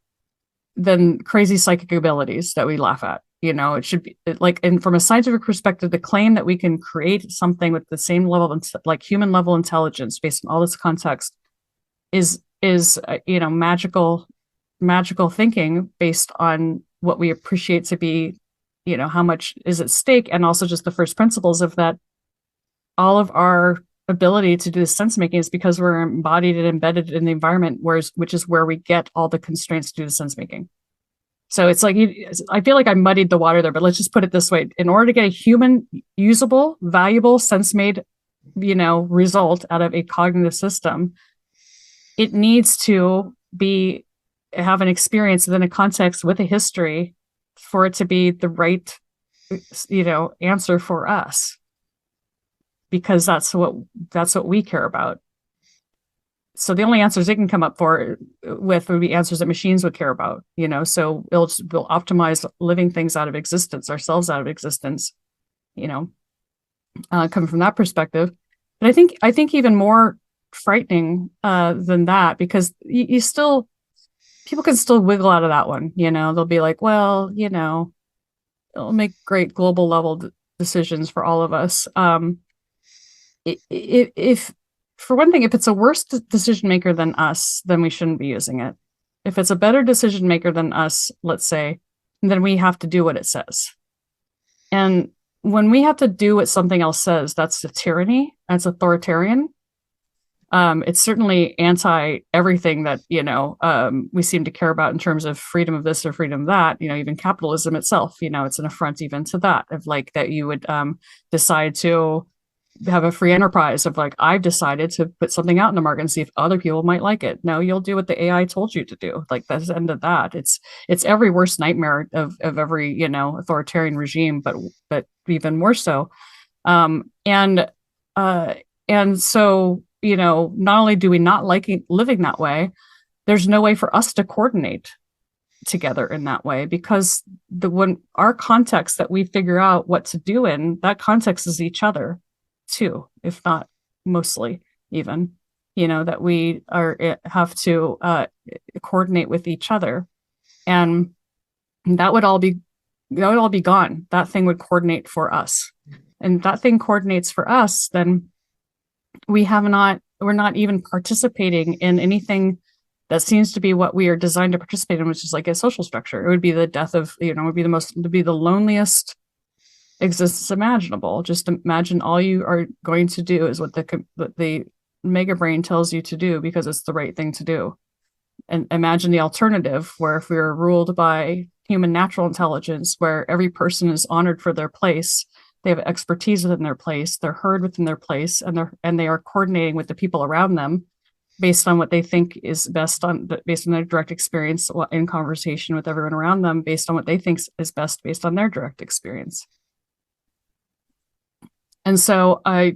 crazy psychic abilities that we laugh at. You know, it should be like, and from a scientific perspective, the claim that we can create something with the same level of like human level intelligence based on all this context is is magical thinking based on what we appreciate to be, how much is at stake, and also just the first principles of that. All of our ability to do the sense making is because we're embodied and embedded in the environment, which is where we get all the constraints to do the sense making. So it's like, I feel like I muddied the water there, but let's just put it this way. In order to get a human usable, valuable, sense made, result out of a cognitive system, it needs to have an experience within a context with a history for it to be the right, answer for us, because that's what we care about. So the only answers it can come up with would be answers that machines would care about, so we'll optimize living things out of existence, ourselves out of existence, coming from that perspective. But I think even more frightening than that, because people can still wiggle out of that one. They'll be like, well, it'll make great global level decisions for all of us. If for one thing, if it's a worse decision maker than us, then we shouldn't be using it. If it's a better decision maker than us, let's say, then we have to do what it says. And when we have to do what something else says, that's a tyranny. That's authoritarian. It's certainly anti everything that we seem to care about in terms of freedom of this or freedom of that. Even capitalism itself. It's an affront even to that, of like that you would decide to have a free enterprise of like, I've decided to put something out in the market and see if other people might like it. No, you'll do what the AI told you to do. Like, that's the end of that. It's every worst nightmare of every authoritarian regime, but even more so. And so not only do we not like living that way, there's no way for us to coordinate together in that way, because when our context that we figure out what to do in, that context is each other too, if not mostly even, that we have to coordinate with each other, and that would all be gone. That thing would coordinate for us, and that thing coordinates for us, then we're not even participating in anything that seems to be what we are designed to participate in, which is like a social structure. It would be the death of, would be the loneliest existence imaginable. Just imagine all you are going to do is what the mega brain tells you to do because it's the right thing to do. And imagine the alternative, where if we were ruled by human natural intelligence, where every person is honored for their place, they have expertise within their place, they're heard within their place, and they are coordinating with the people around them based on what they think is best, based on their direct experience in conversation with everyone around them, based on what they think is best based on their direct experience. And so I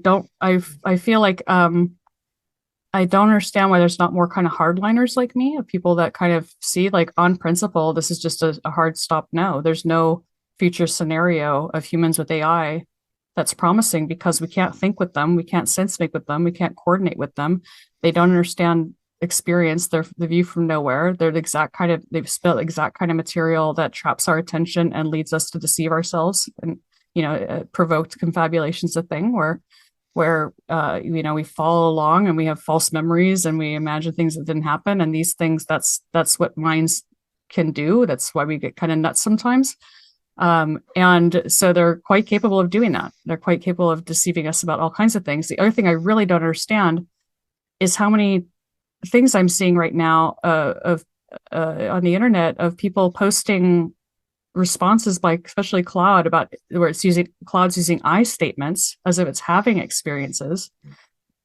feel like I don't understand why there's not more kind of hardliners like me, of people that kind of see, like, on principle, this is just a hard stop. No, there's no future scenario of humans with AI that's promising, because we can't think with them, we can't sense make with them, we can't coordinate with them. They don't understand experience. They're the view from nowhere. They've spilled exact kind of material that traps our attention and leads us to deceive ourselves, and provoked confabulation's a thing where we follow along and we have false memories and we imagine things that didn't happen. And these things, that's what minds can do. That's why we get kind of nuts sometimes. And so they're quite capable of doing that. They're quite capable of deceiving us about all kinds of things. The other thing I really don't understand is how many things I'm seeing right now on the internet of people posting responses by especially Cloud, about where Cloud's using I statements as if it's having experiences,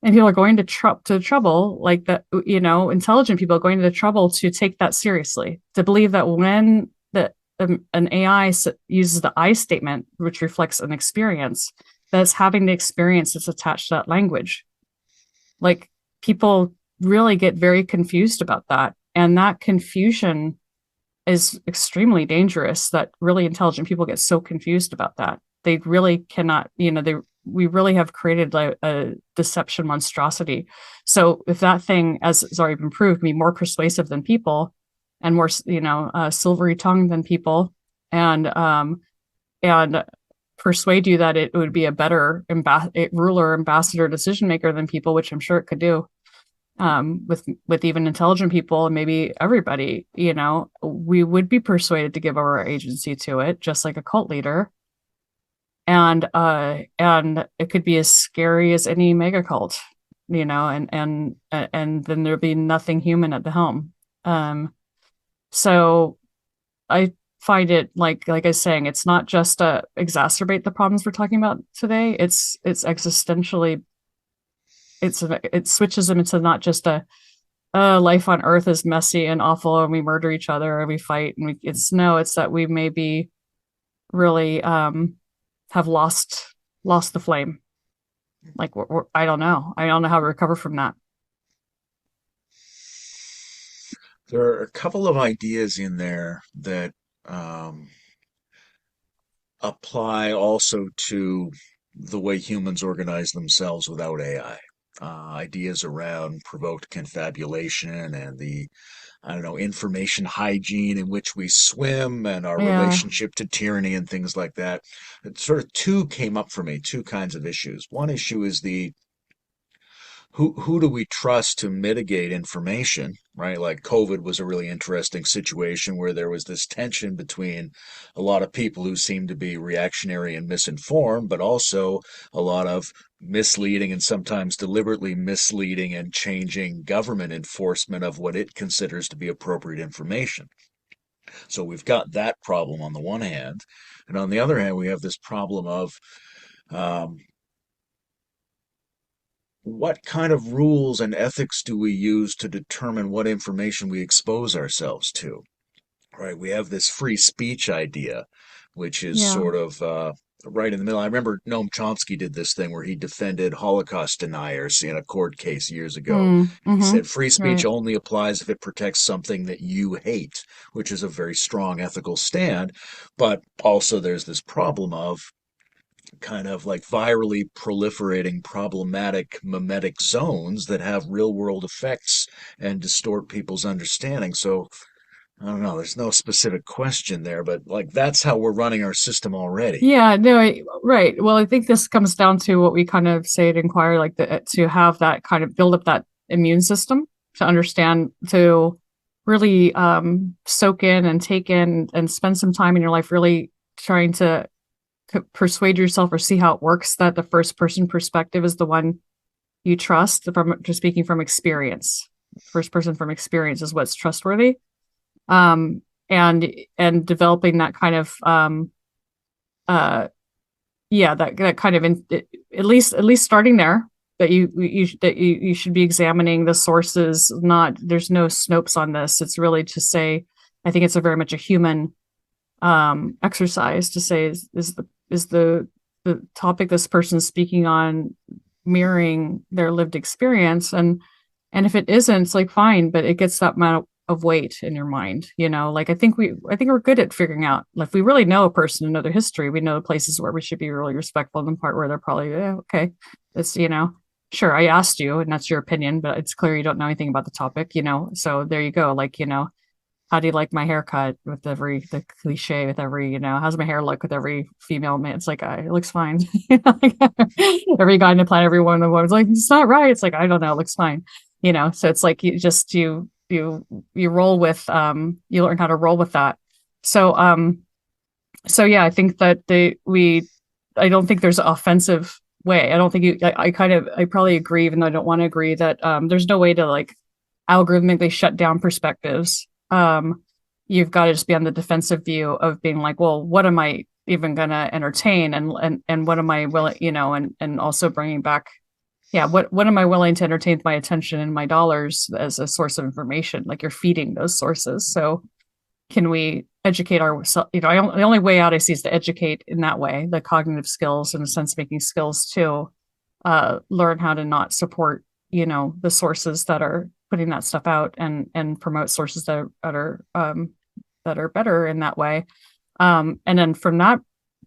and people are going to trouble, like that, intelligent people are going to the trouble to take that seriously, to believe that when an AI uses the I statement, which reflects an experience, that's having the experience that's attached to that language. Like, people really get very confused about that, and that confusion is extremely dangerous. That really intelligent people get so confused about that. They really cannot, we really have created a deception monstrosity. So if that thing, as has already been proved, can be more persuasive than people, and more, silvery tongued than people, and persuade you that it would be a better ruler, ambassador, decision maker than people, which I'm sure it could do, with even intelligent people and maybe everybody, we would be persuaded to give over our agency to it, just like a cult leader. And it could be as scary as any mega cult, and then there'd be nothing human at the helm. So I find it like I was saying, it's not just to exacerbate the problems we're talking about today. It's existentially, it switches them into not just a life on Earth is messy and awful, and we murder each other and we fight, and it's that we maybe really have lost the flame. Like I don't know how to recover from that. There are a couple of ideas in there that um, apply also to the way humans organize themselves without AI. Ideas around provoked confabulation and the, I don't know, information hygiene in which we swim and our Yeah, relationship to tyranny and things like that. It sort of two came up for me, two kinds of issues. One issue is the who do we trust to mitigate information, right? Like COVID was a really interesting situation where there was this tension between a lot of people who seemed to be reactionary and misinformed, but also a lot of misleading and sometimes deliberately misleading and changing government enforcement of what it considers to be appropriate information. So we've got that problem on the one hand. And on the other hand, we have this problem of um, what kind of rules and ethics do we use to determine what information we expose ourselves to? Right? We have this free speech idea, which is yeah. sort of right in the middle. I remember Noam Chomsky did this thing where he defended Holocaust deniers in a court case years ago. He Mm-hmm. said free speech Right. only applies if it protects something that you hate, which is a very strong ethical stand. But also, there's this problem of kind of like virally proliferating problematic mimetic zones that have real world effects and distort people's understanding. So I don't know, there's no specific question there, but like that's how we're running our system already. Yeah, no, right. Well, I think this comes down to what we kind of say at Inqwire, like to have that kind of build up that immune system to understand, to really soak in and take in and spend some time in your life really trying to persuade yourself or see how it works that the first person perspective is the one you trust, from just speaking from experience. First person from experience is what's trustworthy. Um, and developing that kind of uh yeah, that kind of at least starting there, that you should be examining the sources. Not, there's no Snopes on this. It's really to say, I think it's a very much a human exercise to say, is the topic this person's speaking on mirroring their lived experience, and if it isn't, it's like fine, but it gets that amount of weight in your mind, like I think we're good at figuring out, if we really know a person and know their history, we know the places where we should be really respectful, and the part where they're probably, yeah, okay, it's, sure, I asked you and that's your opinion, but it's clear you don't know anything about the topic, so there you go, like, how do you like my haircut, with the cliche with every, how's my hair look with every female man? It's like, it looks fine. Like, every guy in the planet, every one of the women's like, it's not right. It's like, I don't know, it looks fine. So it's like you roll with, you learn how to roll with that. So so yeah, I think that I don't think there's an offensive way. I don't think I probably agree, even though I don't want to agree, that there's no way to like algorithmically shut down perspectives. You've got to just be on the defensive view of being like, well, what am I even gonna entertain, and what am I willing, and also bringing back, yeah, what am I willing to entertain with my attention and my dollars as a source of information? Like, you're feeding those sources. So can we educate ourselves? The only way out I see is to educate in that way, the cognitive skills and the sense making skills to learn how to not support, the sources that are putting that stuff out, and promote sources that are better in that way. And then from that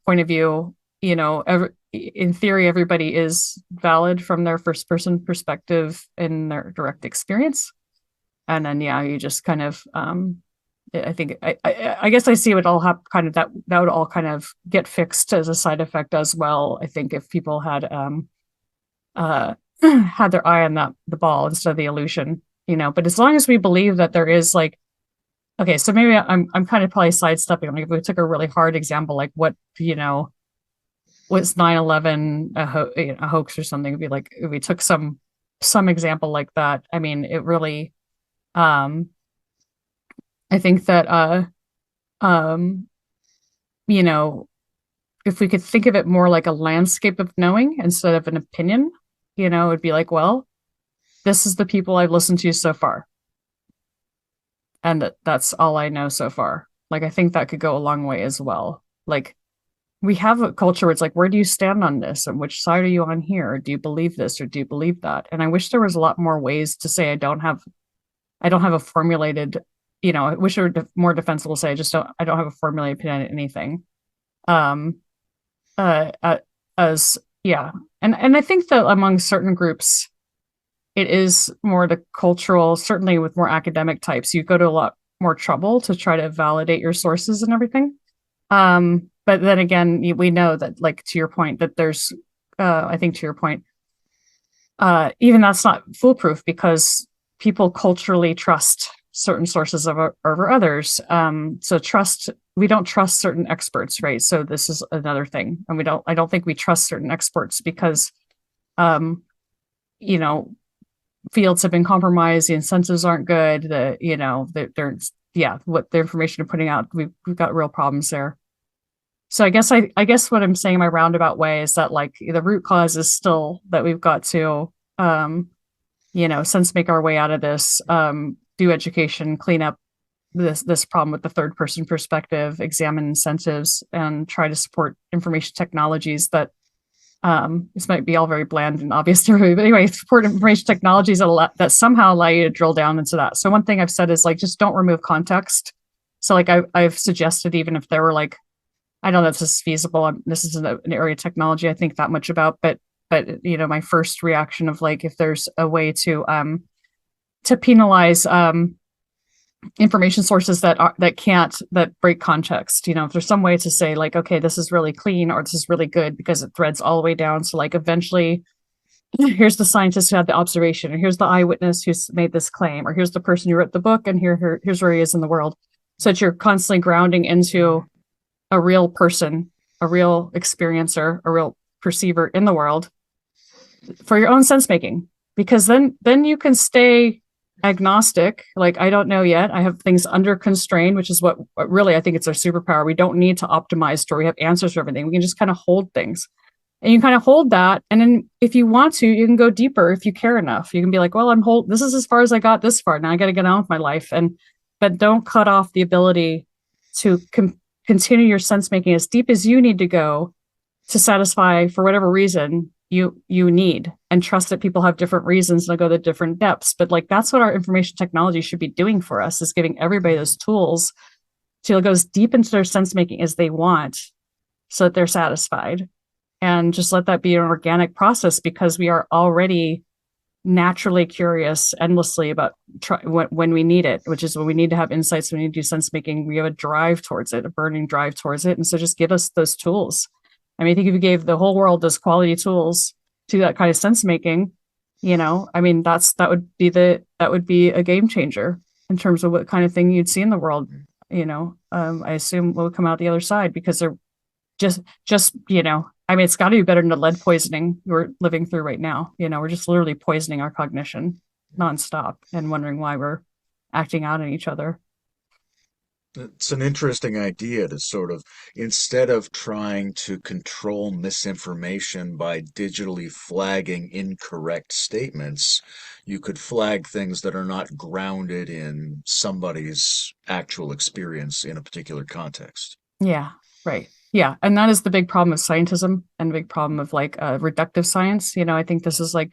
point of view, in theory, everybody is valid from their first person perspective in their direct experience. And then, yeah, you just kind of, I think, I guess I see it all have kind of that would all kind of get fixed as a side effect as well. I think if people had, had their eye on the ball instead of the illusion, but as long as we believe that there is like, okay, so maybe I'm kind of probably sidestepping. Like if we took a really hard example, like what, was 9/11 a hoax or something? It'd be like if we took some example like that. I mean, it really, um I think that um you know if we could think of it more like a landscape of knowing instead of an opinion, it'd be like, well, this is the people I've listened to so far, and that's all I know so far. Like I think that could go a long way as well. Like we have a culture where it's like, where do you stand on this, and which side are you on here? Do you believe this or do you believe that? And I wish there was a lot more ways to say I don't have a formulated, I wish there were more defensible to say I don't have a formulated opinion on anything. Um, as yeah, and I think that among certain groups, it is more the cultural. Certainly, with more academic types, you go to a lot more trouble to try to validate your sources and everything. But then again, we know that, like to your point, that there's, I think to your point, even that's not foolproof because people culturally trust certain sources over others. So we don't trust certain experts, right? So this is another thing, and I don't think we trust certain experts because, um, you know, fields have been compromised, the incentives aren't good, they're yeah, what the information they're putting out, we've got real problems there. So I guess what I'm saying in my roundabout way is that like the root cause is still that we've got to sense make our way out of this, do education, clean up this problem with the third person perspective, examine incentives, and try to support information technologies that this might be all very bland and obvious to everybody, but anyway, support information technologies that somehow allow you to drill down into that. So one thing I've said is like just don't remove context. So like I've suggested, even if there were like, I don't know if this is feasible. This is an area of technology I think that much about, but my first reaction of like if there's a way to penalize information sources that break context. If there's some way to say like, okay, this is really clean or this is really good because it threads all the way down. So like eventually, here's the scientist who had the observation, or here's the eyewitness who's made this claim, or here's the person who wrote the book, and here's where he is in the world. So that you're constantly grounding into a real person, a real experiencer, a real perceiver in the world for your own sense making, because then you can stay agnostic. Like, I don't know yet, I have things under constraint, which is what really I think it's our superpower. We don't need to optimize or we have answers for everything. We can just kind of hold things, and you kind of hold that, and then if you want to, you can go deeper if you care enough. You can be like, well, this is as far as I got this far, now I got to get on with my life. But don't cut off the ability to continue your sense making as deep as you need to go to satisfy, for whatever reason you need, and trust that people have different reasons and they'll go to different depths. But like that's what our information technology should be doing for us, is giving everybody those tools to go as deep into their sense making as they want so that they're satisfied, and just let that be an organic process, because we are already naturally curious endlessly about when we need it, which is when we need to have insights, when we need to do sense making. We have a drive towards it, a burning drive towards it. And so just give us those tools. I mean, I think if you gave the whole world those quality tools to that kind of sense making, I mean, that would be a game changer in terms of what kind of thing you'd see in the world. I assume we'll come out the other side, because they're just I mean, it's got to be better than the lead poisoning we're living through right now. We're just literally poisoning our cognition nonstop and wondering why we're acting out on each other. It's an interesting idea to sort of, instead of trying to control misinformation by digitally flagging incorrect statements, you could flag things that are not grounded in somebody's actual experience in a particular context. Yeah, right. Yeah, and that is the big problem of scientism and the big problem of like reductive science. I think this is like,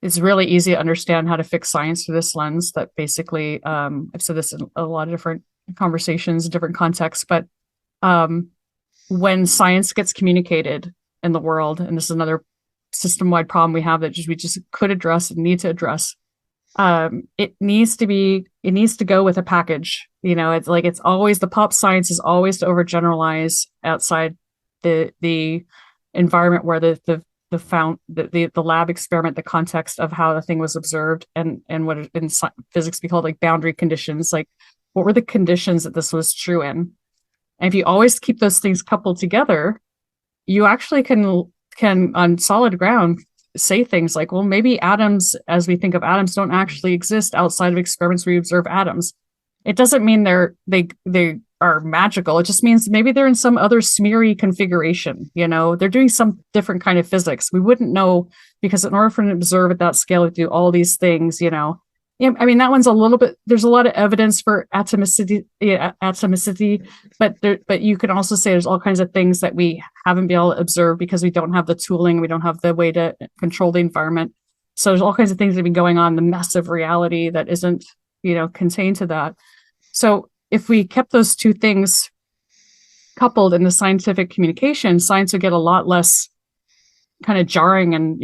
it's really easy to understand how to fix science through this lens that basically, I've said this in a lot of different conversations, different contexts, but when science gets communicated in the world, and this is another system-wide problem we have that we just could address and need to address, it needs to go with a package. It's like, it's always, the pop science is always to overgeneralize outside the environment where the the lab experiment, the context of how the thing was observed, and what in physics we call like boundary conditions, like what were the conditions that this was true in. And if you always keep those things coupled together, you actually can on solid ground say things like, well, maybe atoms, as we think of atoms, don't actually exist outside of experiments where we observe atoms. It doesn't mean they are magical. It just means maybe they're in some other smeary configuration. They're doing some different kind of physics. We wouldn't know, because in order for an observe at that scale, we do all these things. Yeah, I mean, that one's a little bit. There's a lot of evidence for atomicity, but you can also say there's all kinds of things that we haven't been able to observe because we don't have the tooling, we don't have the way to control the environment. So there's all kinds of things that have been going on, the mess of reality that isn't, contained to that. So if we kept those two things coupled in the scientific communication, science would get a lot less kind of jarring and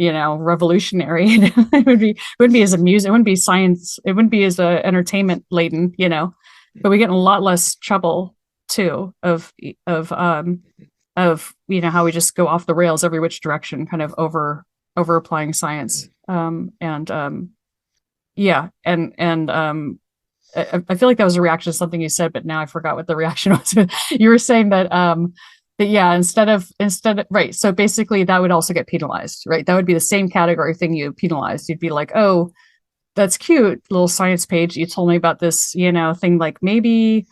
revolutionary. It wouldn't be as amusing. It wouldn't be science. It wouldn't be as entertainment laden. But we get in a lot less trouble too of how we just go off the rails every which direction, kind of over applying science. Yeah, and I feel like that was a reaction to something you said, but now I forgot what the reaction was. You were saying that yeah, instead of right. So basically, that would also get penalized, right? That would be the same category thing you penalized. You'd be like, oh, that's cute, little science page. You told me about this, thing. Like maybe,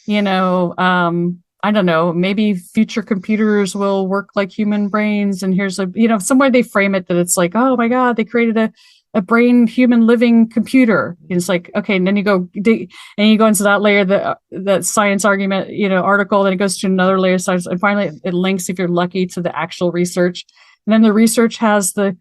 I don't know, maybe future computers will work like human brains. And here's somewhere they frame it that it's like, oh my God, they created a brain human living computer. And it's like, okay, and then you go and you go into that layer, that science argument, article, then it goes to another layer of science, and finally it links, if you're lucky, to the actual research. And then the research has the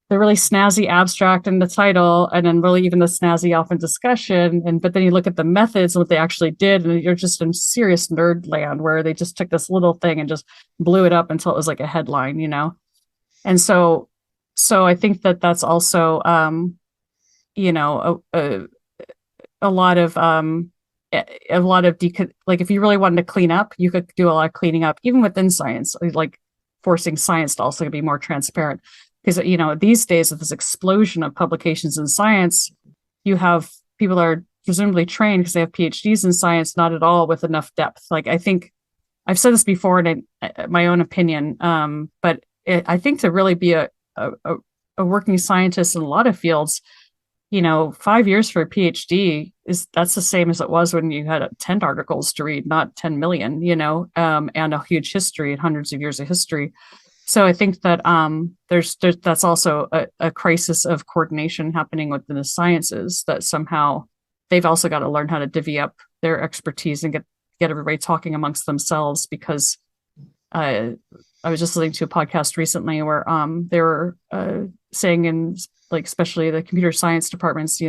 really snazzy abstract in the title, and then really even the snazzy often discussion. But then you look at the methods and what they actually did, and you're just in serious nerd land where they just took this little thing and just blew it up until it was like a headline, And so I think that's also, a lot of like, if you really wanted to clean up, you could do a lot of cleaning up, even within science, like forcing science to also be more transparent. Because, these days with this explosion of publications in science, you have people that are presumably trained because they have PhDs in science, not at all with enough depth. Like, I think I've said this before, and my own opinion, but I think to really be a working scientist in a lot of fields, 5 years for a PhD that's the same as it was when you had 10 articles to read, not 10 million, and a huge history and hundreds of years of history. So I think that there's that's also a crisis of coordination happening within the sciences, that somehow they've also got to learn how to divvy up their expertise and get everybody talking amongst themselves. Because I was just listening to a podcast recently where they were saying, in like especially the computer science departments,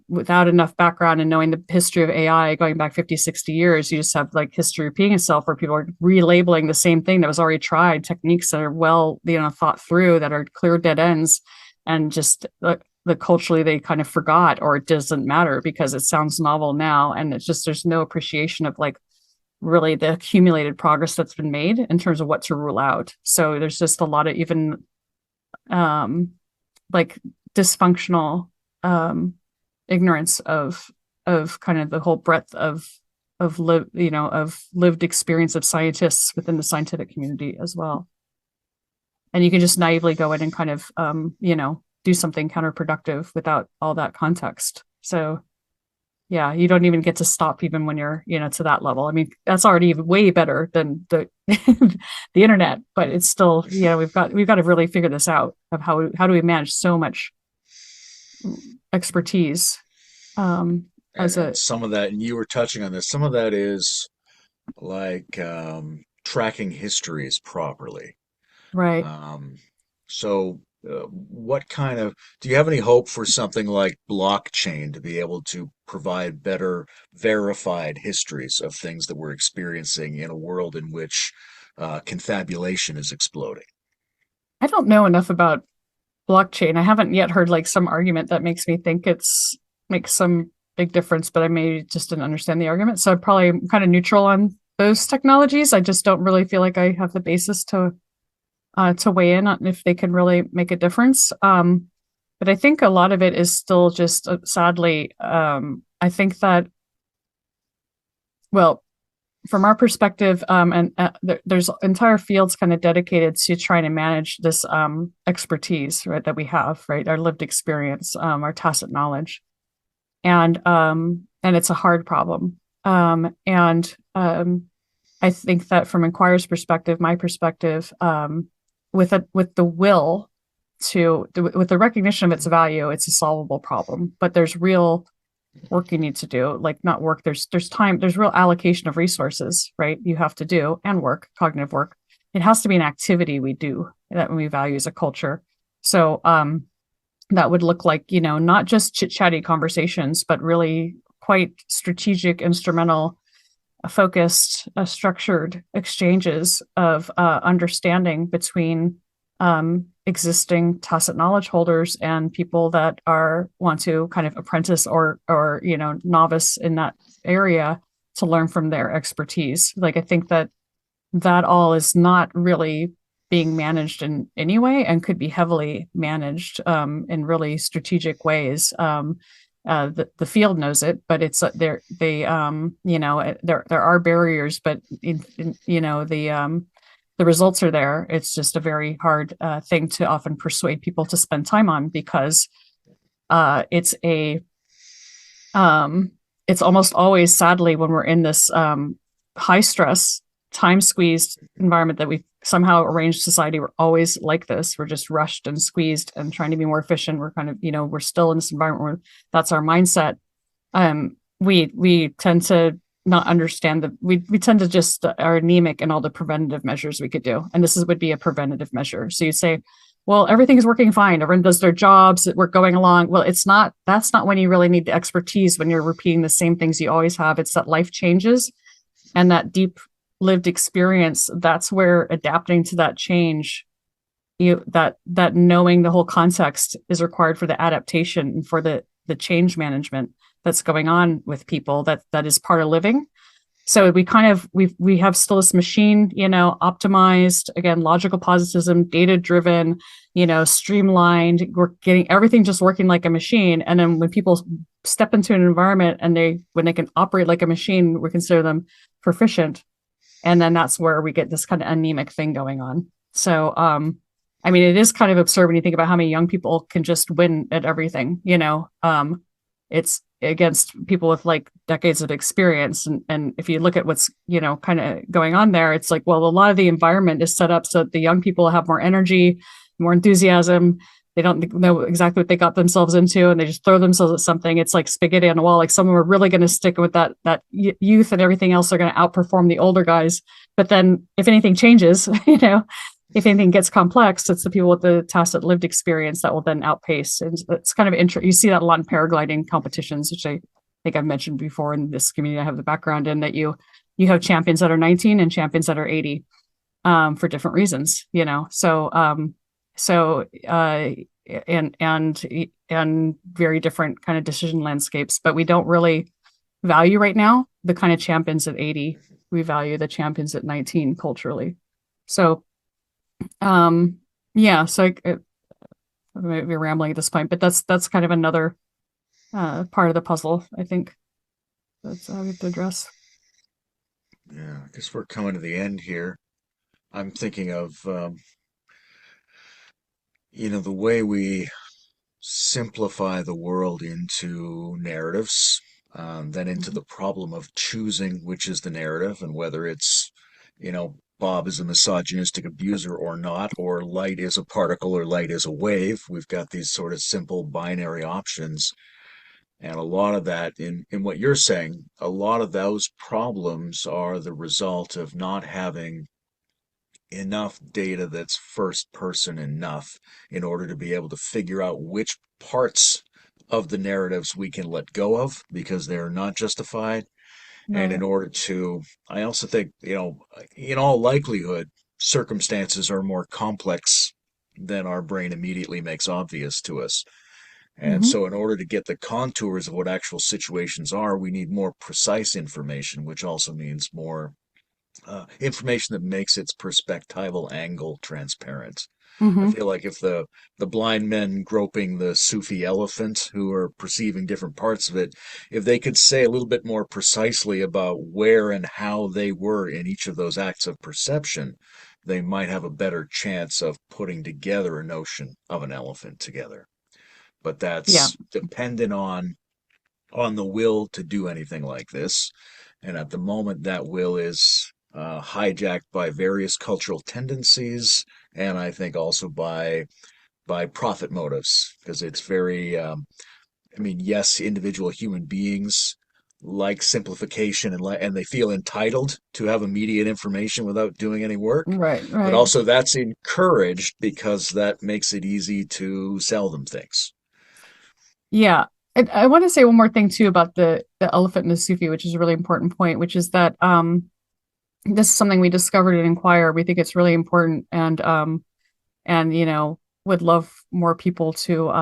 without enough background and knowing the history of AI going back 50, 60 years, you just have like history repeating itself, where people are relabeling the same thing that was already tried, techniques that are well, thought through, that are clear dead ends, and just the culturally they kind of forgot, or it doesn't matter because it sounds novel now. And it's just, there's no appreciation of like really the accumulated progress that's been made in terms of what to rule out. So there's just a lot of even like dysfunctional ignorance of kind of the whole breadth of lived experience of scientists within the scientific community as well. And you can just naively go in and kind of do something counterproductive without all that context. So yeah, you don't even get to stop even when you're to that level. I mean, that's already way better than the the internet, but it's still, we've got to really figure this out, of how do we manage so much expertise. And some of that, and you were touching on this, some of that is like tracking histories properly. Right. So what kind of, do you have any hope for something like blockchain to be able to provide better verified histories of things that we're experiencing in a world in which confabulation is exploding? I don't know enough about blockchain. I haven't yet heard like some argument that makes me think makes some big difference, but I may just didn't understand the argument. So I'm probably kind of neutral on those technologies. I just don't really feel like I have the basis to to weigh in on if they can really make a difference. But I think a lot of it is still just sadly, I think that, well, from our perspective, and there's entire fields kind of dedicated to trying to manage this expertise, right, that we have, right, our lived experience, our tacit knowledge, and it's a hard problem. And I think that from Inquire's perspective, my perspective, with the will with the recognition of its value, it's a solvable problem. But there's real work you need to do, like not work. There's time. There's real allocation of resources, right? You have to do and work, cognitive work. It has to be an activity we do that we value as a culture. So that would look like, not just chit chatty conversations, but really quite strategic, instrumental, focused, structured exchanges of understanding between existing tacit knowledge holders and people that want to kind of apprentice or novice in that area to learn from their expertise. Like I think that all is not really being managed in any way and could be heavily managed in really strategic ways. The field knows it, but it's there are barriers, but the results are there. It's just a very hard thing to often persuade people to spend time on because it's a it's almost always, sadly, when we're in this high stress, time squeezed environment that we somehow arranged society, we're always like this. We're just rushed and squeezed and trying to be more efficient. We're kind of, we're still in this environment where that's our mindset. We tend to not understand we tend to just are anemic in all the preventative measures we could do. And would be a preventative measure. So you say, well, everything's working fine. Everyone does their jobs. We're going along. Well, that's not when you really need the expertise, when you're repeating the same things you always have. It's that life changes and that deep lived experience. That's where adapting to that change, that knowing the whole context is required for the adaptation and for the change management that's going on with people that is part of living. So we have still this machine, optimized, again, logical positivism, data driven, streamlined. We're getting everything just working like a machine. And then when people step into an environment and when they can operate like a machine, we consider them proficient. And then that's where we get this kind of anemic thing going on. So, I mean, it is kind of absurd when you think about how many young people can just win at everything, it's against people with like decades of experience. And if you look at what's, kind of going on there, it's like, well, a lot of the environment is set up so that the young people have more energy, more enthusiasm. They don't know exactly what they got themselves into and they just throw themselves at something. It's like spaghetti on the wall. Like some of them are really going to stick with that youth, and everything else are going to outperform the older guys. But then if anything changes, if anything gets complex, it's the people with the tacit lived experience that will then outpace. And it's kind of you see that a lot in paragliding competitions, which I think I've mentioned before in this community I have the background in, that you have champions that are 19 and champions that are 80 for different reasons, and very different kind of decision landscapes. But we don't really value right now the kind of champions at 80. We value the champions at 19 culturally. So so I may be rambling at this point, but that's kind of another part of the puzzle, I think, that's we have to address. Yeah, I guess we're coming to the end here. I'm thinking of, the way we simplify the world into narratives, then into Mhm. the problem of choosing which is the narrative and whether it's, Bob is a misogynistic abuser or not, or light is a particle or light is a wave. We've got these sort of simple binary options. And a lot of that, in what you're saying, a lot of those problems are the result of not having enough data that's first person enough in order to be able to figure out which parts of the narratives we can let go of because they're not justified. And in Right. order to, I also think, in all likelihood, circumstances are more complex than our brain immediately makes obvious to us. And Mm-hmm. so, in order to get the contours of what actual situations are, we need more precise information, which also means more information that makes its perspectival angle transparent. I Hmm. feel like if the blind men groping the Sufi elephant who are perceiving different parts of it, if they could say a little bit more precisely about where and how they were in each of those acts of perception, they might have a better chance of putting together a notion of an elephant together. But Yeah. that's dependent on the will to do anything like this. And at the moment, that will is hijacked by various cultural tendencies, and I think also by profit motives, because it's very. I mean, yes, individual human beings like simplification and they feel entitled to have immediate information without doing any work, Right, but right. also that's encouraged because that makes it easy to sell them things. Yeah. I want to say one more thing too about the elephant and the Sufi, which is a really important point, which is that this is something we discovered in Inquire. We think it's really important, and would love more people to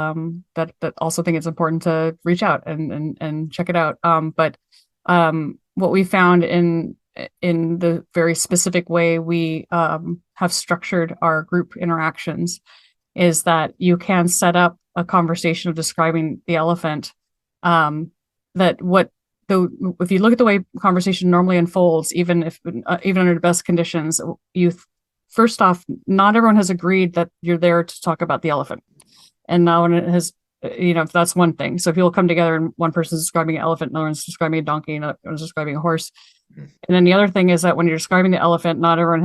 that also think it's important to reach out and check it out. But what we found in the very specific way we have structured our group interactions is that you can set up a conversation of describing the elephant. Um, that what the if you look at the way conversation normally unfolds, even under the best conditions, you first off, not everyone has agreed that you're there to talk about the elephant, and now when it has, that's one thing. So people come together and one person's describing an elephant, another one's describing a donkey, another one's describing a horse. And then the other thing is that when you're describing the elephant, not everyone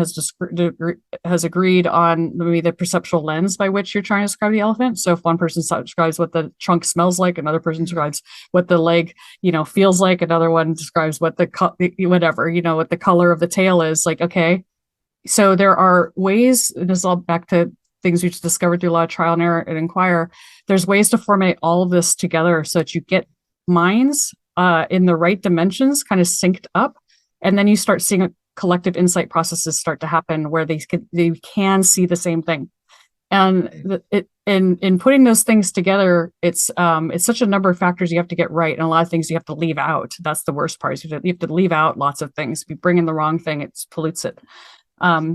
has agreed on maybe the perceptual lens by which you're trying to describe the elephant. So if one person describes what the trunk smells like, another person describes what the leg, feels like, another one describes what whatever, what the color of the tail is. Like, okay, so there are ways, and this is all back to things we just discovered through a lot of trial and error and Inquire. There's ways to formate all of this together so that you get minds in the right dimensions kind of synced up, and then you start seeing a collective insight processes start to happen where they can see the same thing. And in putting those things together, it's such a number of factors you have to get right, and a lot of things you have to leave out. That's the worst part. Is you have to leave out lots of things. If you bring in the wrong thing, it pollutes it.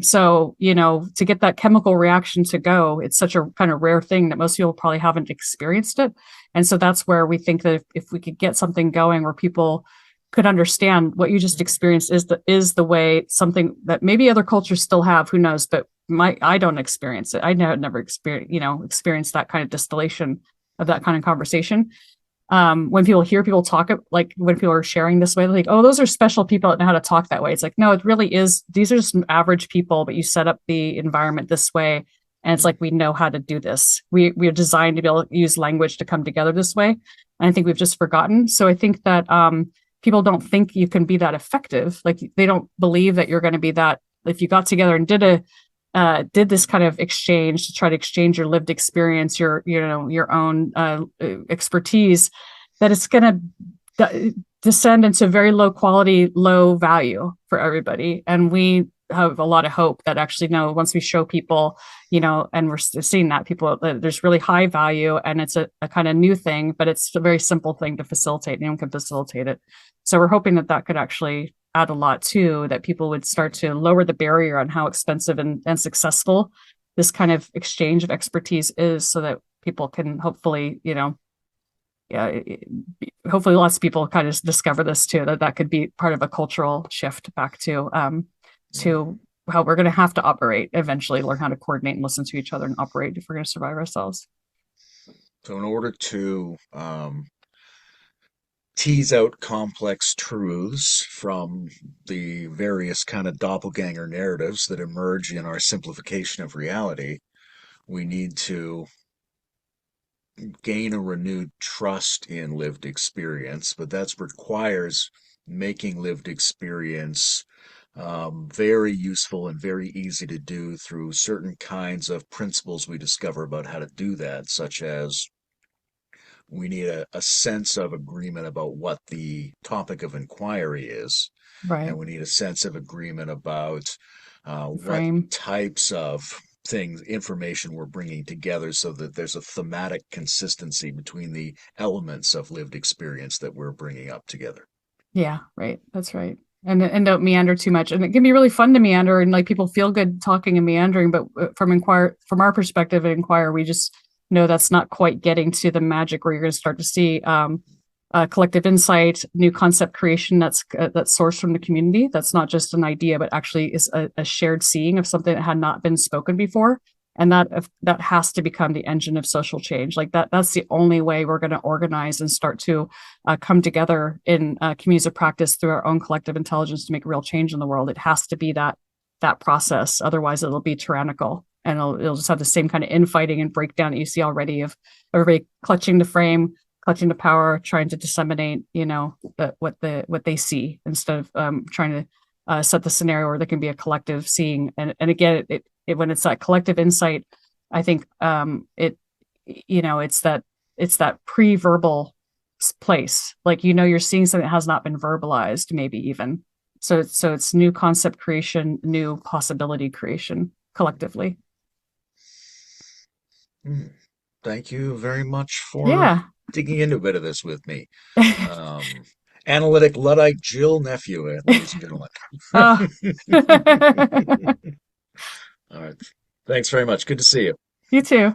So, to get that chemical reaction to go, it's such a kind of rare thing that most people probably haven't experienced it. And so that's where we think that if we could get something going where people could understand what you just experienced is the way something that maybe other cultures still have, who knows, but I don't experience it. I never experienced that kind of distillation of that kind of conversation. When people hear people talk, like when people are sharing this way, they're like, oh, those are special people that know how to talk that way. It's like, no, it really is. These are just average people, but you set up the environment this way. And it's like, we know how to do this. We are designed to be able to use language to come together this way. And I think we've just forgotten. So I think that people don't think you can be that effective. Like they don't believe that you're going to be that. If you got together and did this kind of exchange to try to exchange your lived experience, your own expertise, that it's going to descend into very low quality, low value for everybody. And we have a lot of hope that actually, no, once we show people, and we're seeing that people, there's really high value, and it's a kind of new thing, but it's a very simple thing to facilitate. Anyone can facilitate it. So we're hoping that could actually add a lot too, that people would start to lower the barrier on how expensive and successful this kind of exchange of expertise is, so that people can hopefully, yeah, hopefully lots of people kind of discover this too, that could be part of a cultural shift back to how we're going to have to operate eventually, learn how to coordinate and listen to each other and operate if we're going to survive ourselves. So, in order to tease out complex truths from the various kind of doppelganger narratives that emerge in our simplification of reality, we need to gain a renewed trust in lived experience, but that requires making lived experience very useful and very easy to do through certain kinds of principles we discover about how to do that, such as we need a sense of agreement about what the topic of inquiry is, Right. and we need a sense of agreement about what Frame. types of things, information we're bringing together so that there's a thematic consistency between the elements of lived experience that we're bringing up together. Yeah, right. That's right. and don't meander too much. And it can be really fun to meander, and like people feel good talking and meandering. But from our perspective at Inqwire, we just know that's not quite getting to the magic where you're going to start to see collective insight, new concept creation that's sourced from the community. That's not just an idea, but actually is a shared seeing of something that had not been spoken before. And that has to become the engine of social change. Like that's the only way we're going to organize and start to come together in communities of practice through our own collective intelligence to make real change in the world. It has to be that process. Otherwise, it'll be tyrannical, and it'll just have the same kind of infighting and breakdown that you see already of everybody clutching the frame, clutching the power, trying to disseminate, what they see instead of trying to set the scenario where there can be a collective seeing. And again, when it's that collective insight, I think it's that pre-verbal place. Like you're seeing something that has not been verbalized, maybe even. So it's new concept creation, new possibility creation collectively. Hmm. Thank you very much for Yeah. digging into a bit of this with me. Um, Analytic Luddite Jill Nephew, ladies and gentlemen. Oh. All right. Thanks very much. Good to see you. You too.